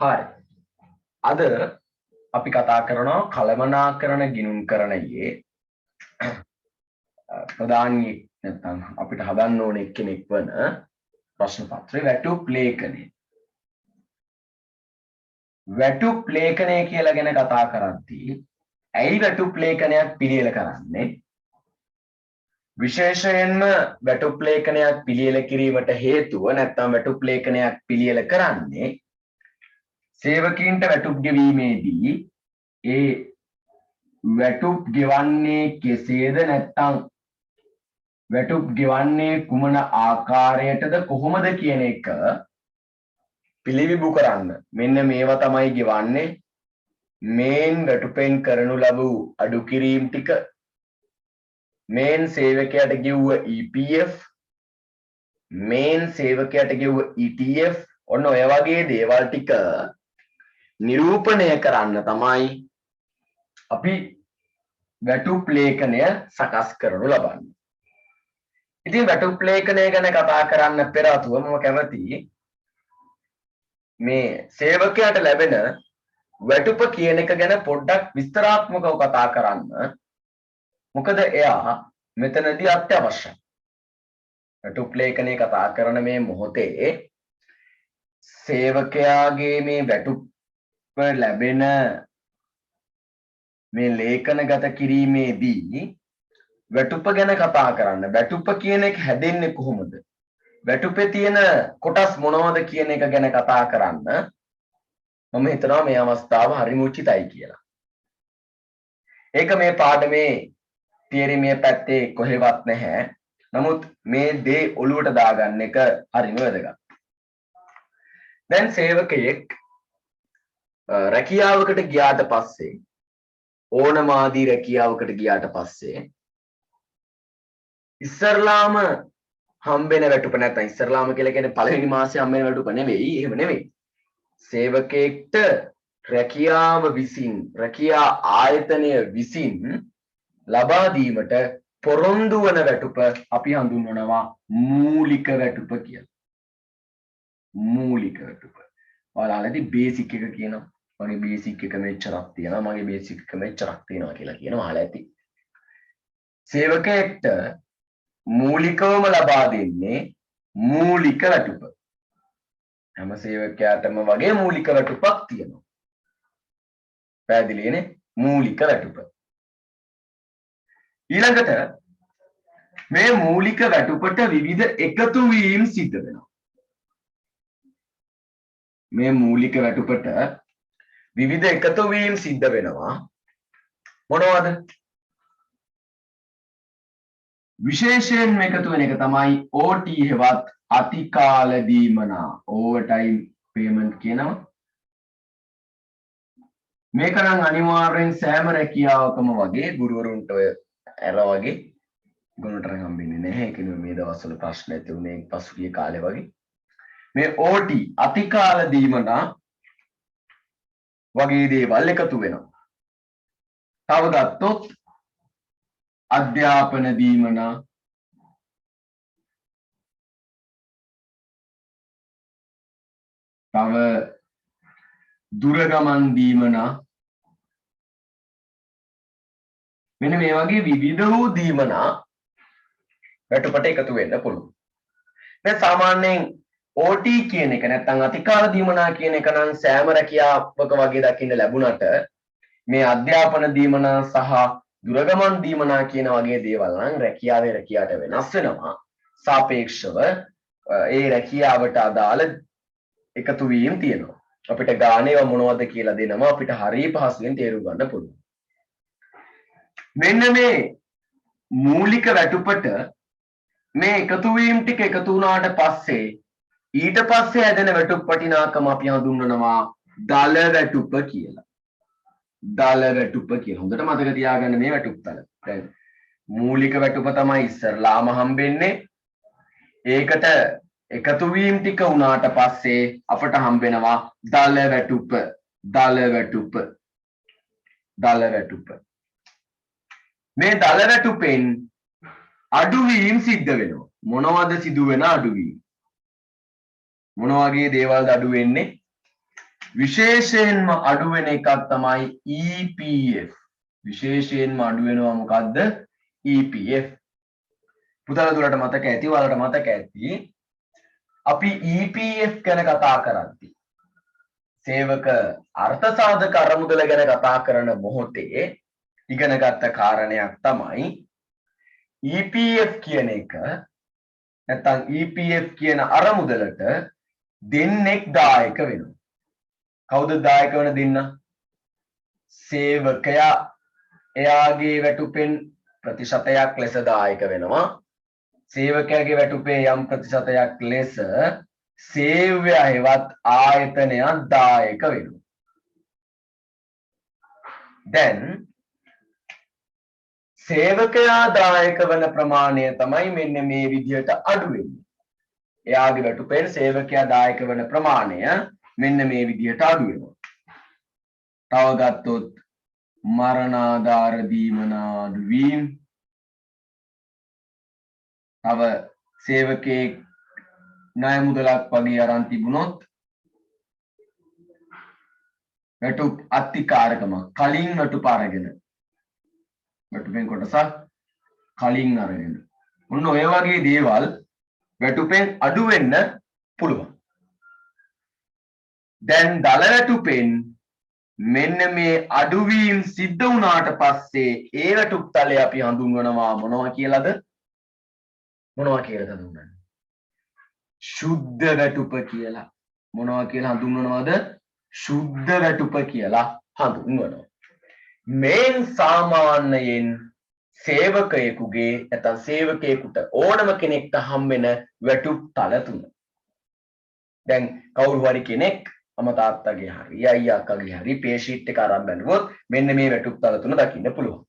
හරි. අද අපි කතා කරනවා කළමනාකරණ ගිණුම් කරණයේ ප්‍රධානී නැත්නම් අපිට හදන්න ඕන එක්කෙනෙක් වන ප්‍රශ්න පත්‍රයේ වැටුප් ලේඛනය. වැටුප් ලේඛනය කියලා ගැන කතා කරද්දී ඇයි වැටුප් ලේඛනයක් පිළියෙල කරන්නේ? විශේෂයෙන්ම වැටුප් ලේඛනයක් පිළියෙල කිරීමට හේතුව නැත්නම් වැටුප් ලේඛනයක් පිළියෙල කරන්නේ සේවකීන්ට වැටුප් ගෙවීමේදී ඒ වැටුප් ගෙවන්නේ කෙසේද නැත්නම් වැටුප් ගෙවන්නේ කුමන ආකාරයටද කොහොමද කියන එක පිළිවිබු කරන්න. මෙන්න මේවා තමයි ගෙවන්නේ. මේන් වැටුපෙන් කරනු ලැබූ අඩු කිරීම් ටික මේන් සේවකයාට ගෙවුව EPF මේන් සේවකයාට ගෙවුව ETF ඔන්න ඔය වගේ දේවල් ටික නිරූපණය කරන්න තමයි අපි වැටුප් ලේඛනය සකස් කරනු ලබන්නේ. ඉතින් වැටුප් ලේඛනය ගැන කතා කරන්න පෙර ආතුව මම කැමතියි මේ සේවකයාට ලැබෙන වැටුප කියන එක ගැන පොඩ්ඩක් විස්තරාත්මකව කතා කරන්න. මොකද එයා මෙතනදී අත්‍යවශ්‍යයි. වැටුප් ලේඛනය කතා කරන මේ මොහොතේ සේවකයාගේ මේ වැටුප් ලැබෙන මේ ලේඛනගත කිරීමේදී වැටුප ගැන කතා කරන්න. වැටුප කියන එක හැදෙන්නේ කොහොමද? වැටුපේ තියෙන කොටස් මොනවද කියන එක ගැන කතා කරන්න මම හිතනවා මේ අවස්ථාව හරිම උචිතයි කියලා. ඒක මේ පාඩමේ තියරි මේ පැත්තේ කොහෙවත් නැහැ. නමුත් මේ දේ ඔලුවට දාගන්න එක හරිම වැදගත්. දැන් සේවකයෙක් රැකියාවකට ගියාට පස්සේ ඕනමාදී රැකියාවකට ගියාට පස්සේ ඉස්සරලාම හම්බෙන වැටුප නැත්නම් ඉස්සරලාම කියලා කියන්නේ පළවෙනි මාසේ හම්බෙන වැටුප නෙවෙයි. එහෙම නෙවෙයි. සේවකයෙක්ට රැකියා ආයතනය විසින් ලබා දීමට පොරොන්දු වන වැටුප අපි හඳුන්වනවා මූලික වැටුප කියලා. මූලික වැටුප. ඔයාලටදී බේසික් එක කියනවා. මගේ බේසික් එක මෙච්චරක් තියෙනවා. මගේ බේසික් එක මෙච්චරක් තියෙනවා කියලා කියනවා. ඔයාලා ඇති. සේවකයෙක්ට මූලිකවම ලබා දෙන්නේ මූලික වැටුප. හැම සේවකයාටම වගේ මූලික වැටුපක් තියෙනවා. පැහැදිලිනේ? මූලික වැටුප. ඊළඟට මේ මූලික වැටුපට විවිධ එකතු වීම් සිද්ධ වෙනවා. මේ මූලික වැටුපට විවිධ එකතු වීම් සිද්ධ වෙනවා. මොනවද? විශේෂයෙන්ම එකතු වෙන එක තමයි OT හෙවත් අතිකාල දීමනා. ඕවර්ටයිම් පේමන්ට් කියනවා. මේක නම් අනිවාර්යෙන් සෑම රැකියාවකම වගේ ගුරුවරුන්ට ඔය ඇර වගේ ගුණට හම්බෙන්නේ නැහැ. ඒක නෙමෙයි මේ දවස්වල ප්‍රශ්න ඇති උනේ පසුගිය කාලේ වගේ. මේ OT අතිකාල දීමනා වගේ දේවල් එකතු වෙනවා. තව ගත්තොත් අධ්‍යාපන දීමනා තව දුරගමන් දීමනා මෙන්න මේ වගේ විවිධ වූ දීමනා වැටුපට එකතු වෙන්න පුළුවන්. දැන් සාමාන්‍යයෙන් OT කියන එක නැත්නම් අතිකාල දීමනා කියන එක නම් සෑම රැකියාවක වගේ දකින්න ලැබුණට මේ අධ්‍යාපන දීමනා සහ දුරගමන් දීමනා කියන වගේ දේවල් නම් රැකියාවේ රැකියාවට වෙනස් වෙනවා. සාපේක්ෂව ඒ රැකියාවට අදාළ එකතු වීම තියෙනවා. අපිට ගාණේව මොනවද කියලා දෙනම අපිට හරිය පහසුවෙන් තේරුම් ගන්න පුළුවන්. මෙන්න මේ මූලික වැටුපට මේ එකතු වීම ටික එකතු වුණාට පස්සේ ඊට පස්සේ හැදෙන වැටුප් වටිනාකම අපි හඳුන්වනවා දල වැටුප කියලා. දල වැටුප කියලා. හොඳට මතක තියාගන්න මේ වැටුප් තල. දැන් මූලික වැටුප තමයි ඉස්සරලාම හම්බෙන්නේ. ඒකට එකතු වීම ටික වුණාට පස්සේ අපට හම්බෙනවා දල වැටුප. දල වැටුප. දල වැටුප. මේ දල වැටුපෙන් අඩුවීම් සිද්ධ වෙනවා. මොනවද සිදු වෙන අඩුවීම්? මොන වගේ දේවල්ද අඩු වෙන්නේ? විශේෂයෙන්ම අඩු වෙන එකක් තමයි EPF. විශේෂයෙන්ම අඩු වෙනවා මොකද්ද? EPF. පුතාලා දුරට මතක ඇති, ඔයාලට මතක ඇති. අපි EPF ගැන කතා කරද්දී සේවක අර්ථසාධක අරමුදල ගැන කතා කරන මොහොතේ ඉගෙන ගත්ත කාරණයක් තමයි EPF කියන එක. නැත්නම් EPF කියන අරමුදලට දෙන්නෙක් දායක වෙනවා. කවුද දායක වෙන දෙන්න? සේවකයා එයාගේ වැටුපෙන් ප්‍රතිශතයක් ලෙස දායක වෙනවා. සේවකයාගේ වැටුපේ යම් ප්‍රතිශතයක් ලෙස සේවය හෙවත් ආයතනයක් දායක වෙනවා. දැන් සේවකයා දායක වන ප්‍රමාණය තමයි මෙන්න මේ විදිහට අඩු වෙන්නේ. එයාගේ වැටුපෙන් සේවකයා දායක වන ප්‍රමාණය මෙන්න මේ විදිහට අඩු වෙනවා. තව ගත්තොත් මරණාධාර දීමනා අඩු වීම. තව සේවකේ ණය මුදලක් වගේ අරන් තිබුණොත් වැටුප් අත්තිකාරකම කලින් වැටුප අරගෙන වැටුපෙන් කොටසක් කලින් අරගෙන මොන ඔය වගේ දේවල් වැටුපෙන් අඩු වෙන්න පුළුවන්. දැන් දල වැටුපෙන් මෙන්න මේ අඩුවීම් සිද්ධ වුණාට පස්සේ ඒ වැටුප් තලය අපි හඳුන්වනවා මොනවා කියලාද? මොනවා කියලාද හඳුන්වන්නේ? ශුද්ධ වැටුප කියලා. මොනවා කියලා හඳුන්වනවද? ශුද්ධ වැටුප කියලා හඳුන්වනවා. මේන් සාමාන්‍යයෙන් සේවකයෙකුගේ නැත්නම් සේවකයෙකුට ඕනම කෙනෙක්ට හම් වෙන වැටුප් තල තුන. දැන් කවුරු හරි කෙනෙක් අම තාත්තගේ හරි අයියා අක්කගේ හරි පේ ෂීට් එක අරන් බැලුවොත් මෙන්න මේ වැටුප් තල තුන දකින්න පුළුවන්.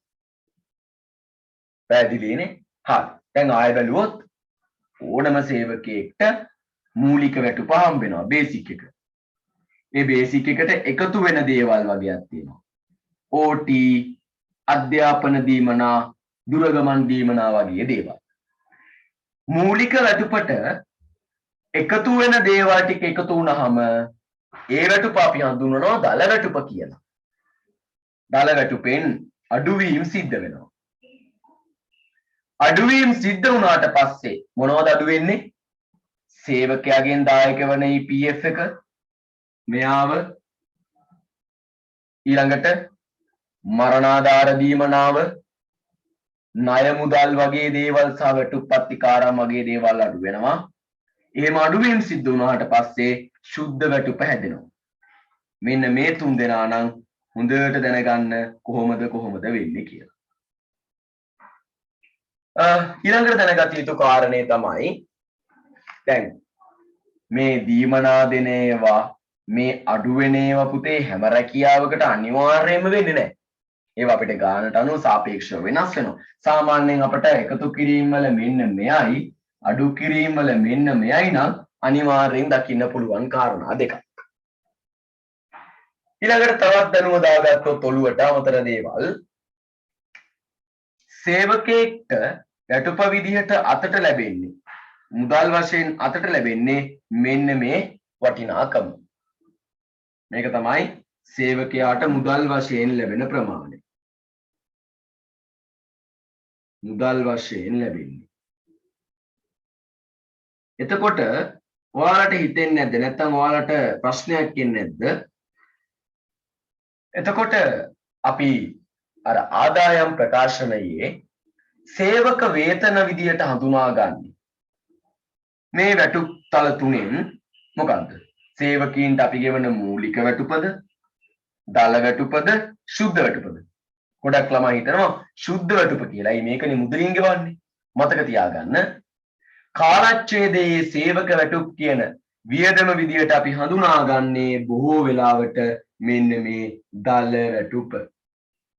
පැහැදිලිනේ? හරි. දැන් ආයෙ බැලුවොත් ඕනම සේවකයෙක්ට මූලික වැටුප හම්බ වෙනවා බේසික් එක. මේ බේසික් එකට එකතු වෙන දේවල් වගේක් තියෙනවා. OT, අධ්‍යාපන දීමනා, දුරගමන් දීමනා වගේ දේවල්. මූලික වැටුපට එකතු වෙන දේවල් ටික එකතු වුණාම ඒ වැටුප අපි හඳුන්වනවා දල වැටුප කියලා. දල වැටුපෙන් අඩුවීම් සිද්ධ වෙනවා. අඩුවීම් සිද්ධ වුණාට පස්සේ මොනවද අඩු වෙන්නේ? සේවකයාගෙන් දායක වන EPF එක මෙයාව ඊළඟට මරණාධාර දීමනාව ණය මුදල් වගේ දේවල් සහ වැටුප්පත්තිකාරම් වගේ දේවල් අඩු වෙනවා. එහෙම අඩුවීම් සිද්ධ වුණාට පස්සේ ශුද්ධ වැටුප හැදෙනවා. මෙන්න මේ තුන් දෙනා නම් හොඳට දැනගන්න කොහොමද වෙන්නේ කියලා. ඊළඟට දැනගත යුතු කාරණේ තමයි දැන් මේ දීමනා දෙන ඒවා මේ අඩු වෙන ඒවා පුතේ හැම රැකියාවකට අනිවාර්යයෙන්ම වෙන්නේ නැහැ. ඒවා අපිට ගානට අනුව සාපේක්ෂව වෙනස් වෙනවා. සාමාන්‍යයෙන් අපිට එකතු කිරීම වල මෙන්න මෙයයි අඩු කිරීම වල මෙන්න මෙයයි නම් අනිවාර්යෙන් දකින්න පුළුවන් කාරණා දෙකක්. ඊළඟට තවත් දැනුම දාගත්තොත් ඔළුවට අමතර දේවල් සේවකයෙක්ට වැටුප විදිහට අතට ලැබෙන්නේ මුදල් වශයෙන් අතට ලැබෙන්නේ මෙන්න මේ වටිනාකම. මේක තමයි සේවකයාට මුදල් වශයෙන් ලැබෙන ප්‍රමාණය. මුදල් වශයෙන් ලැබෙන්නේ. එතකොට ඔයාලට හිතෙන්නේ නැද්ද? නැත්නම් ඔයාලට ප්‍රශ්නයක් එන්නේ නැද්ද? එතකොට අපි අර ආදායම් ප්‍රකාශනයේ සේවක වේතන විදියට හඳුනාගන්නේ මේ වැටුප් තල තුනෙන් මොකක්ද? සේවකීන්ට අපි ගෙවන මූලික වැටුපද, දල වැටුපද, ශුද්ධ වැටුපද? ගොඩක් ළමයි හිතනවා ශුද්ධ වැටුප කියලා. ඒ මේකනේ මුදලින් ගෙවන්නේ. මතක තියාගන්න. කාලච්ඡේදයේ සේවක වැටුප් කියන වියදම විදියට අපි හඳුනාගන්නේ බොහෝ වෙලාවට මෙන්න මේ දල වැටුප.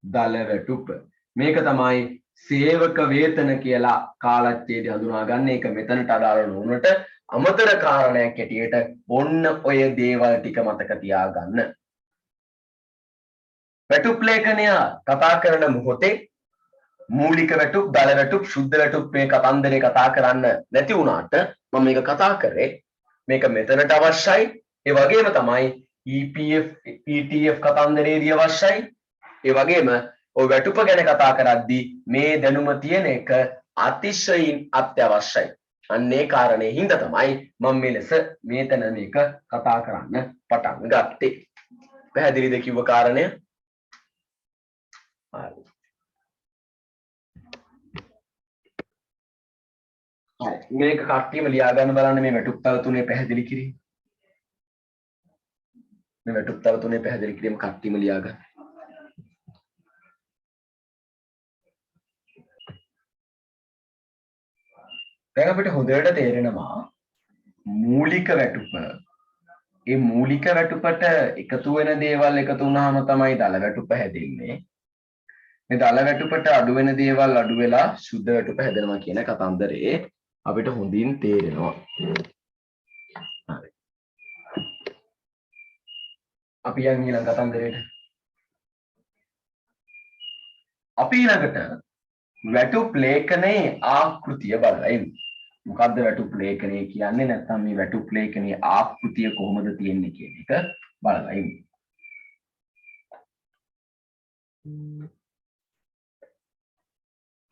දල වැටුප. මේක තමයි සේවක වේතන කියලා කාලච්ඡේදය හඳුනාගන්නේ. ඒක මෙතනට අදාළ නොවුනට අමතර කාරණයක් හැටියට ඔන්න ඔය දේවල් ටික මතක තියාගන්න. වැටුප් ලේඛනය කතා කරන මොහොතේ මූලික වැටුප්, දල වැටුප්, ශුද්ධ වැටුප් මේ කතන්දරේ කතා කරන්න නැති වුණාට මම මේක කතා කරේ. මේක මෙතනට අවශ්‍යයි. ඒ වගේම තමයි EPF ETF කතන්දරයේදී අවශ්‍යයි. ඒ වගේම ඔය වැටුප ගැන කතා කරද්දී මේ දැනුම තියෙන එක අතිශයින් අත්‍යවශ්‍යයි. අන්නේ කාරණේ හින්දා තමයි මම මේ ලෙස මේතන මේක කතා කරන්න පටන් ගත්තේ. පැහැදිලිද කිව්ව කාරණය? හරි. හරි. මේක කට්ටියම ලියා ගන්න බලන්න මේ වැටුප් තල තුනේ පැහැදිලි කිරීම. මේ වැටුප් තල තුනේ පැහැදිලි කිරීම කට්ටියම ලියා ගන්න. දැන් අපිට හොඳට තේරෙනවා මූලික වැටුප. ඒ මූලික වැටුපට එකතු වෙන දේවල් එකතු වුණාම තමයි දල වැටුප හැදෙන්නේ. මේ දල වැටුපට අඩු වෙන දේවල් අඩු වෙලා සුද්ධ වැටුප හැදෙනවා කියන කතන්දරේ අපිට හොඳින් තේරෙනවා. හරි. අපි යන් ඊළඟ කතන්දරේට. අපි ඊළඟට වැටුප් ලේඛනයේ ආකෘතිය බලමු. මොකද්ද වැටුප් ලේඛනය කියන්නේ? නැත්නම් මේ වැටුප් ලේඛනයේ ආකෘතිය කොහොමද තියෙන්නේ කියන එක බලමු.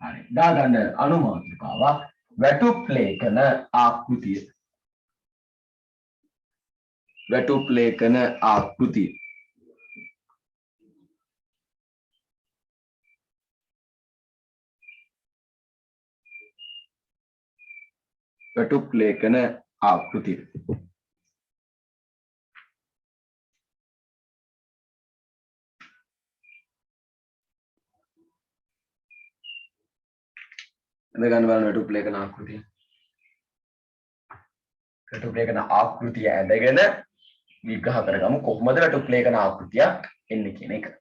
හරි. දාගන්න අනුමානිකාවක් වැටුප් ලේඛන ආකෘතිය. වැටුප් ලේඛන ආකෘතිය. වැටුප් ලේඛන ආකෘතිය. ගන්න බලන්න වැටුප් ලේඛන ආකෘතිය. වැටුප් ලේඛන ආකෘතිය ඇඳගෙන විග්‍රහ කරගමු කොහොමද වැටුප් ලේඛන ආකෘතියක් එන්නේ කියන එක.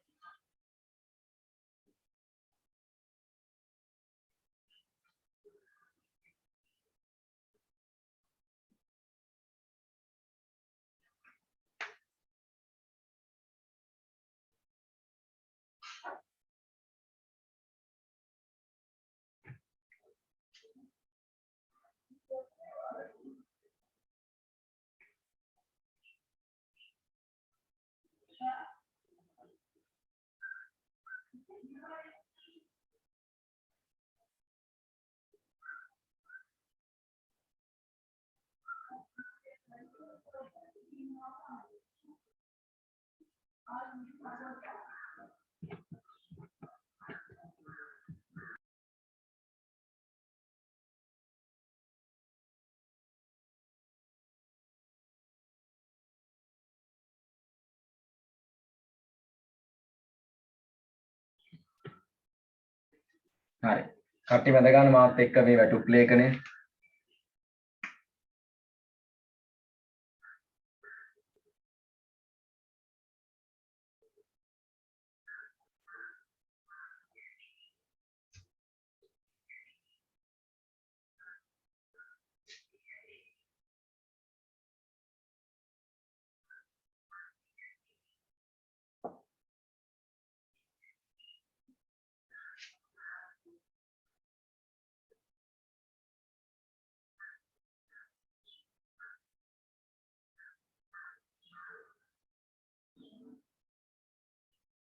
හරි. කට්ටිය වැඳ ගන්න මාත් එක්ක මේ වැටුප් ලේඛනය.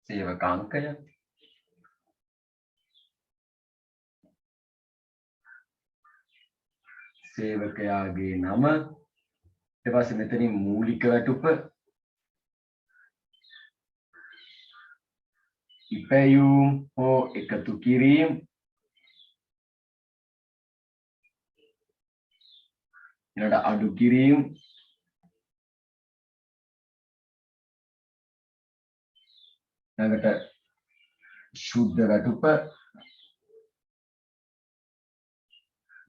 සේවකාංකය. සේවකයාගේ නම. ඊට පස්සේ මෙතනින් මූලික වැටුප. ඉපැයුම් හෝ එකතු කිරීම. ඊළඟට අඩු කිරීම. ඊළඟට සුද්ධ වැටුප.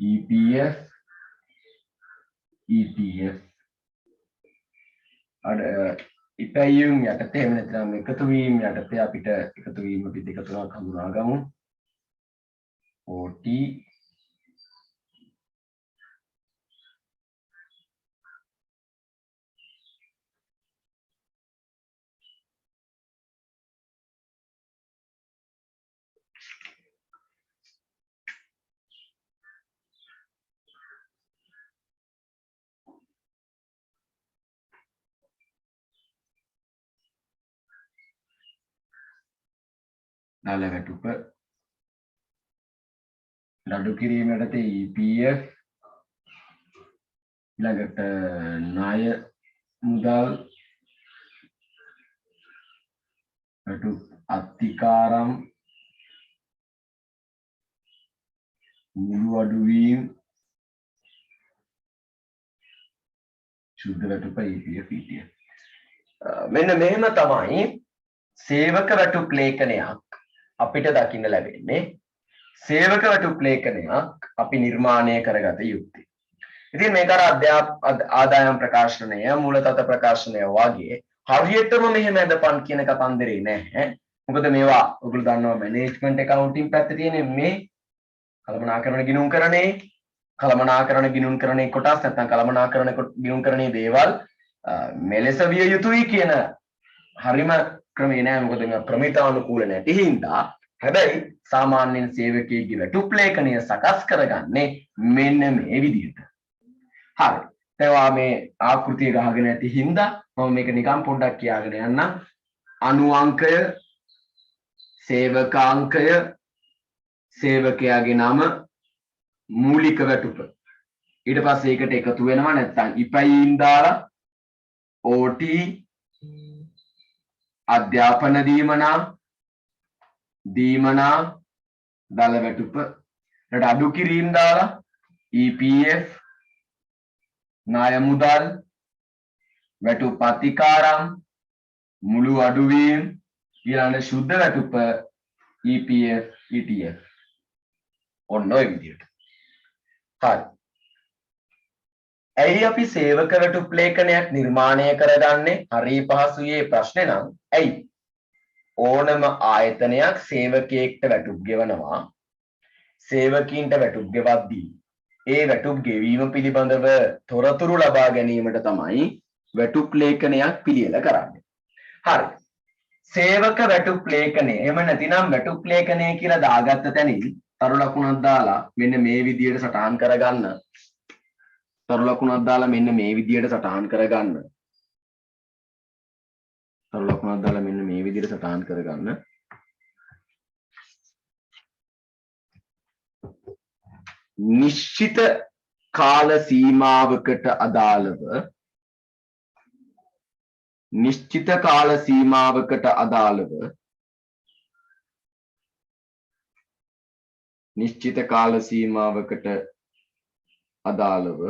EPF ETF අර ඉපැයුම් යටතේ එහෙම නැත්නම් එකතු වීම යටතේ අපිට එකතු වීම අපි දෙක තුනක් හඳුනා ගමු. OT දාල වැටුප නඩු කිරීමට EPF ඊළඟට ණය මුදල් වැටු අත්තිකාරම් මුළු අඩුවීම් සුද්ධ වැටුප EPF ETF මෙන්න මෙහෙම තමයි සේවක වැටුප් ලේඛනයක් අපිට දකින්න ලැබෙන්නේ සේවක වැටුප් ලේඛනයක් අපි නිර්මාණය කරගත යුත්තේ. ඉතින් මේක ආදායම් ප්‍රකාශනය මූලතත්ත්ව ප්‍රකාශනය වගේ හරියටම මෙහෙම ඇඳපන් කියන කතන්දරේ නැහැ. මොකද මේවා ඔයගොල්ලෝ දන්නවා මැනේජ්මන්ට් එකවුන්ටින් පැත්තේ තියෙන මේ කළමනාකරණ ගිණුම්කරණයේ කොටස් නැත්නම් කළමනාකරණ ගිණුම්කරණයේ දේවල් මෙලෙස විය යුතුයි කියන හරිම ක්‍රමේ නෑ. මොකද මේ ප්‍රමිතානුකූල නැති හින්දා හැබැයි සාමාන්‍යයෙන් සේවකයෙක්ගේ වැටුප් ලේඛනය සකස් කරගන්නේ මෙන්න මේ විදිහට. හරි. ඒවා මේ ආකෘතිය ගහගෙන ඇති හින්දා මම මේක නිකන් පොඩ්ඩක් කියාගෙන යන්නම්. අණු අංකය, සේවකාංකය, සේවකයාගේ නම, මූලික වැටුප. ඊට පස්සේ ඒකට එකතු වෙනවා නැත්නම් ඉපැයින් දාලා OT අධ්‍යාපන දීමනා දල වැටුප ඊට අඩු කිරීම දාලා EPF ණය මුදල් වැටුප අතිකාරම් මුළු අඩුවීම් ඊළඟ සුද්ධ වැටුප EPF ETF ඔන්න ඔය විදිහට. හරි. ඇයි අපි සේවක වැටුප් ලේඛනයක් නිර්මාණය කරගන්නේ? හරි පහසුයේ ප්‍රශ්නේ නම් ඇයි? ඕනම ආයතනයක් සේවකයෙක්ට වැටුප් ගෙවනවා. සේවකීන්ට වැටුප් ගෙවද්දී ඒ වැටුප් ගෙවීම පිළිබඳව තොරතුරු ලබා ගැනීමට තමයි වැටුප් ලේඛනයක් පිළියෙල කරන්නේ. හරි. සේවක වැටුප් ලේඛනය එහෙම නැතිනම් වැටුප් ලේඛනය කියලා දාගත්ත තැනින් තරු ලකුණක් දාලා මෙන්න මේ විදියට සටහන් කරගන්න. තරු ලකුණක් දාලා මෙන්න මේ විදියට සටහන් කරගන්න. තරු ලකුණක් දාලා මෙන්න මේ විදියට සටහන් කරගන්න. නිශ්චිත කාල සීමාවකට අදාළව නිශ්චිත කාල සීමාවකට අදාළව නිශ්චිත කාල සීමාවකට අදාළව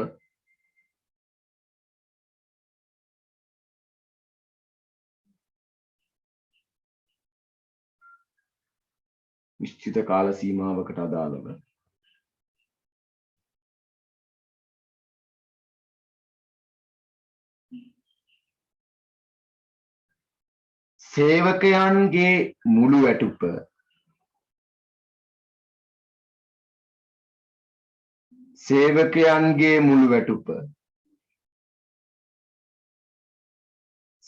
නිශ්චිත කාල සීමාවකට අදාළව සේවකයන්ගේ මුළු වැටුප සේවකයන්ගේ මුළු වැටුප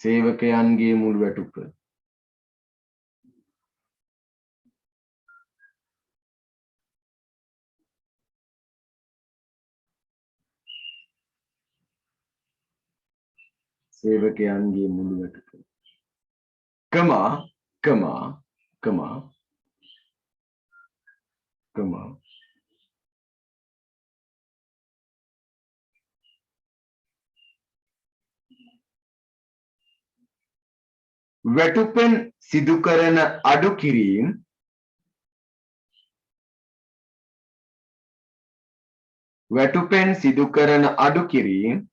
සේවකයන්ගේ මුළු වැටුප සේවකයන්ගේ මුළු වැටුප කමා වැටුපෙන් සිදු කරන අඩු කිරීම වැටුපෙන් සිදු කරන අඩු කිරීම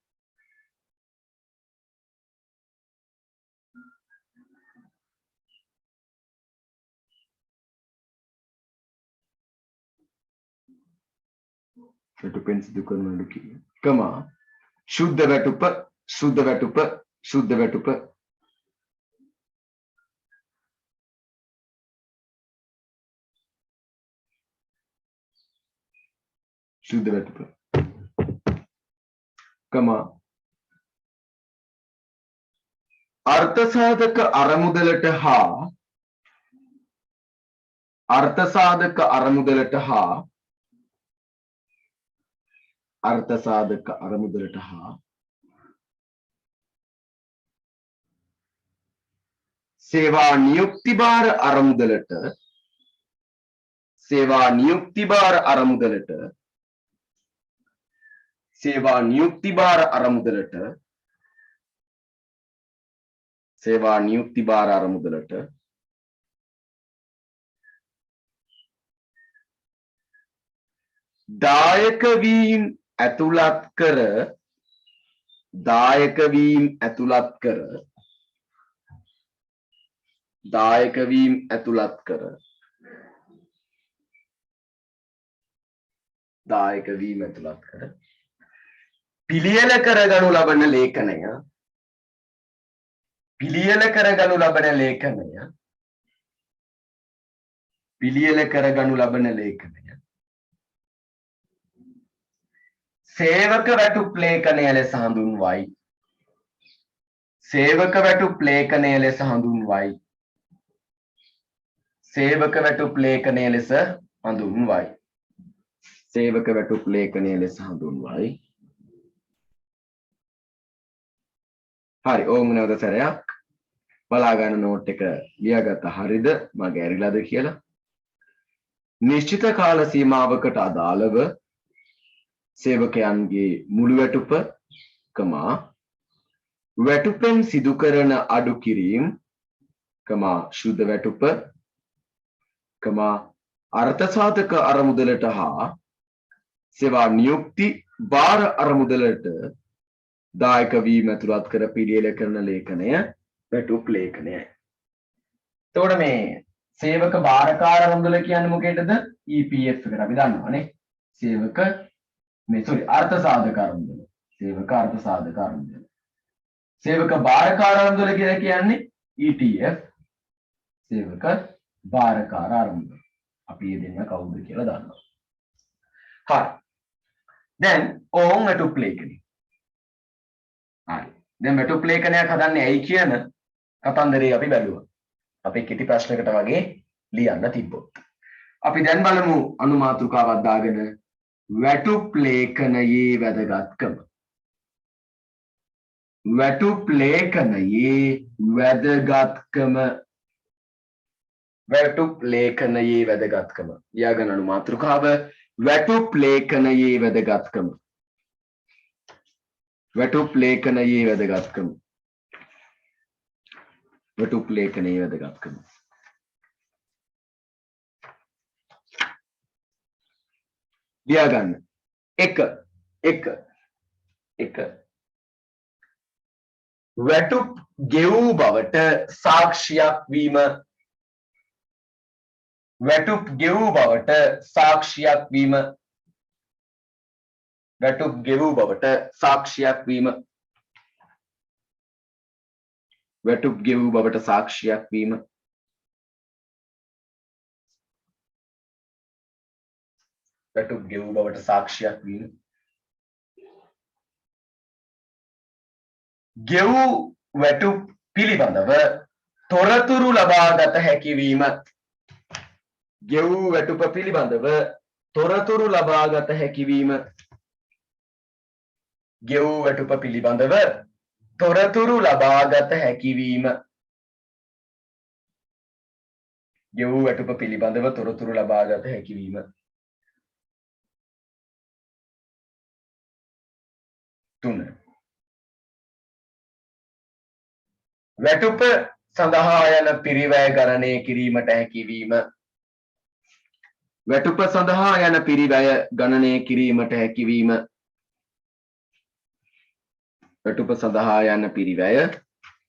වැටුපෙන් සිදු කරන අඩු කිරීම කමා සුද්ධ වැටුප සුද්ධ වැටුප සුද්ධ වැටුප සුද්ධ වැටුප කමා අර්ථ සාධක අරමුදලට හා අර්ථ සාධක අරමුදලට හා අර්ථ සාධක අරමුදලට හා සේවා නියුක්ති භාර අරමුදලට सेवा नियुक्ति भार අරමුදලට सेवा नियुक्ति भार අරමුදලට सेवा नियुक्ति भार අරමුදලට दायक වීම ඇතුළත් කර दायक වීම ඇතුළත් කර दायक වීම ඇතුළත් කර दायक වීම ඇතුළත් කර පිළියෙල කරගනු ලබන ලේඛනය පිළියෙල කරගනු ලබන ලේඛනය පිළියෙල කරගනු ලබන ලේඛනය සේවක වැටුප් ලේඛනය ලෙස හඳුන්වයි සේවක වැටුප් ලේඛනය ලෙස හඳුන්වයි සේවක වැටුප් ලේඛනය ලෙස හඳුන්වයි සේවක වැටුප් ලේඛනය ලෙස හඳුන්වයි හරි ඕම නැවත සැරයක් බලා ගන්න නෝට් එක ලියාගත්ත හරියද මගේ ඇරිලාද කියලා නිශ්චිත කාල සීමාවකට අදාළව සේවකයන්ගේ මුළු වැටුප කමා වැටුපෙන් සිදු කරන අඩු කිරීම කමා ශුද්ධ වැටුප කමා අර්ථ සාධක අරමුදලට හා सेवा नियुक्ति भार අරමුදලට දායක වීම ඇතුළත් කර පිළියෙල කරන ලේඛනය වැටුප් ලේඛනයයි. එතකොට මේ සේවක භාරකාර අරමුදල කියන්නේ මොකේදද? EPF එකට අපි දන්නවනේ. සේවක මේ අර්ථ සාධක අරමුදල. සේවක අර්ථ සාධක අරමුදල. සේවක භාරකාර අරමුදල කියලා කියන්නේ ETF. සේවක භාරකාර අරමුදල. අපි මේ දෙන්න කවුද කියලා දන්නවා. හරි. දැන් ඕන් වැටුප් ලේඛනය. හරි. දැන් වැටුප් ලේඛනයක් හදන්නේ ඇයි කියන කතන්දරේ අපි බැලුවා. අපේ කෙටි ප්‍රශ්නකට වගේ ලියන්න තිබ්බොත්. අපි දැන් බලමු අනුමාතෘකාවක් දාගෙන වැටුප් ලේඛනයේ වැදගත්කම. වැටුප් ලේඛනයේ වැදගත්කම වැටුප් ලේඛනයේ වැදගත්කම. ලියාගන්න අනුමාතෘකාව වැටුප් ලේඛනයේ වැදගත්කම. වැටුප් ලේඛනයේ වැදගත්කම. වැටුප් ලේඛනයේ වැදගත්කම. ලියාගන්න. 1 වැටුප් ගෙවූ බවට සාක්ෂියක් වීම. වැටුප් ගෙවූ බවට සාක්ෂියක් වීම. වැටුප් ගෙවූ බවට සාක්ෂියක් වීම. වැටුප් ගෙවූ බවට සාක්ෂියක් වීම. වැටුප් ගෙවූ බවට සාක්ෂියක් වීම. ගෙවූ වැටුප් පිළිබඳව තොරතුරු ලබාගත හැකි වීම. ගෙවූ වැටුප පිළිබඳව තොරතුරු ලබාගත හැකි වීම. ගෙවූ වැටුප පිළිබඳව තොරතුරු ලබාගත හැකි වීම. ගෙවූ වැටුප පිළිබඳව තොරතුරු ලබාගත හැකි වීම. 3 වැටුප සඳහා යන පිරිවැය ගණනය කිරීමට හැකිවීම. වැටුප සඳහා යන පිරිවැය ගණනය කිරීමට හැකිවීම. වැටුප සඳහා යන පිරිවැය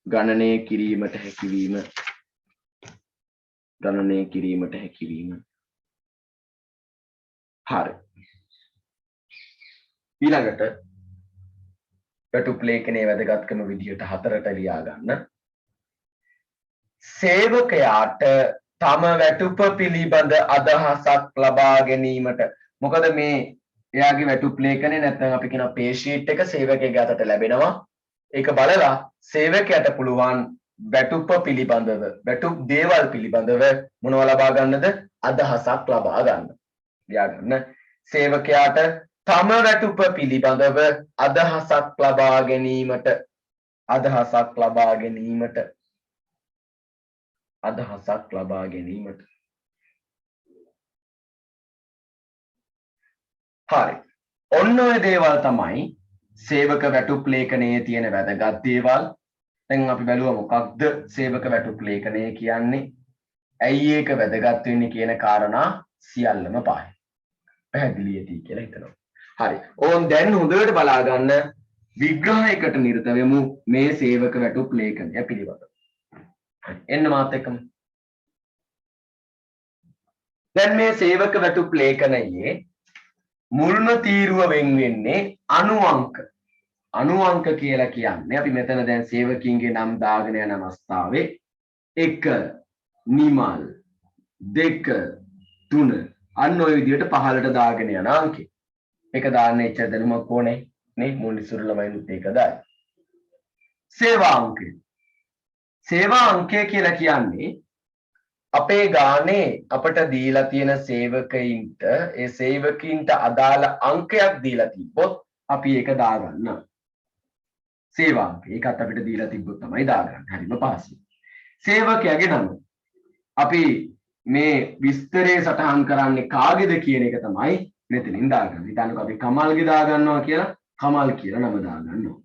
ගණනය කිරීමට හැකිවීම. ගණනය කිරීමට හැකිවීම. හරි. ඊළඟට වැටුප් ලේඛනයේ වැදගත්කම විදියට 4ට ලියා ගන්න. සේවකයාට තම වැටුප පිළිබඳ අදහසක් ලබා ගැනීමට. මොකද මේ එයාගේ වැටුප් ලේඛනේ නැත්නම් අපි කියන පේ ෂීට් එක සේවකයාගේ අතට ලැබෙනවා. ඒක බලලා සේවකයාට පුළුවන් වැටුප පිළිබඳව වැටුප් දේවල් පිළිබඳව මොනව ලබා ගන්නද? අදහසක් ලබා ගන්න. ලියා ගන්න. සේවකයාට තම වැටුප පිළිබඳව අදහසක් ලබා ගැනීමට. අදහසක් ලබා ගැනීමට. අදහසක් ලබා ගැනීමට. හරි. ඔන්න ඔය දේවල් තමයි සේවක වැටුප් ලේඛනයේ තියෙන වැදගත් දේවල්. දැන් අපි බැලුවා මොකක්ද සේවක වැටුප් ලේඛනය කියන්නේ? ඇයි ඒක වැදගත් වෙන්නේ කියන කාරණා සියල්ලම පහයි. පැහැදිලි ඇති කියලා හිතනවා. හරි. ඕන් දැන් හොඳට බලා ගන්න විග්‍රහයකට නිරත වෙමු මේ සේවක වැටුප් ලේඛනය පිළිබඳව. එන්න මාත් එක්කම. දැන් මේ සේවක වැටුප් ලේඛනයේ මුල්ම තීරුව වෙන් වෙන්නේ අණු අංක. අණු අංක කියලා කියන්නේ අපි මෙතන දැන් සේවකින්ගේ නම් දාගෙන යන අවස්ථාවේ 1 නිමල් 2 3 අන්න ඔය විදිහට පහළට දාගෙන යන අංකේ. ඒක දාන්න එච්චර දැනුමක් ඕනේ නේ මුල් ඉස්සර ළමයිනුත් ඒක දායි. සේවා අංකය. සේවා අංකය කියලා කියන්නේ අපේ ගානේ අපට දීලා තියෙන සේවකයින්ට ඒ සේවකින්ට අදාළ අංකයක් දීලා තිබ්බොත් අපි ඒක දාගන්නවා. සේවා අංකය. ඒකත් අපිට දීලා තිබ්බොත් තමයි දාගන්නේ. හරිම පහසුයි. සේවකයාගේ නම. අපි මේ විස්තරේ සටහන් කරන්නේ කාගේද කියන එක තමයි මෙතනින් දාගන්නේ. හිතන්නකෝ අපි කමල්ගේ දාගන්නවා කියලා කමල් කියලා නම දාගන්නවා.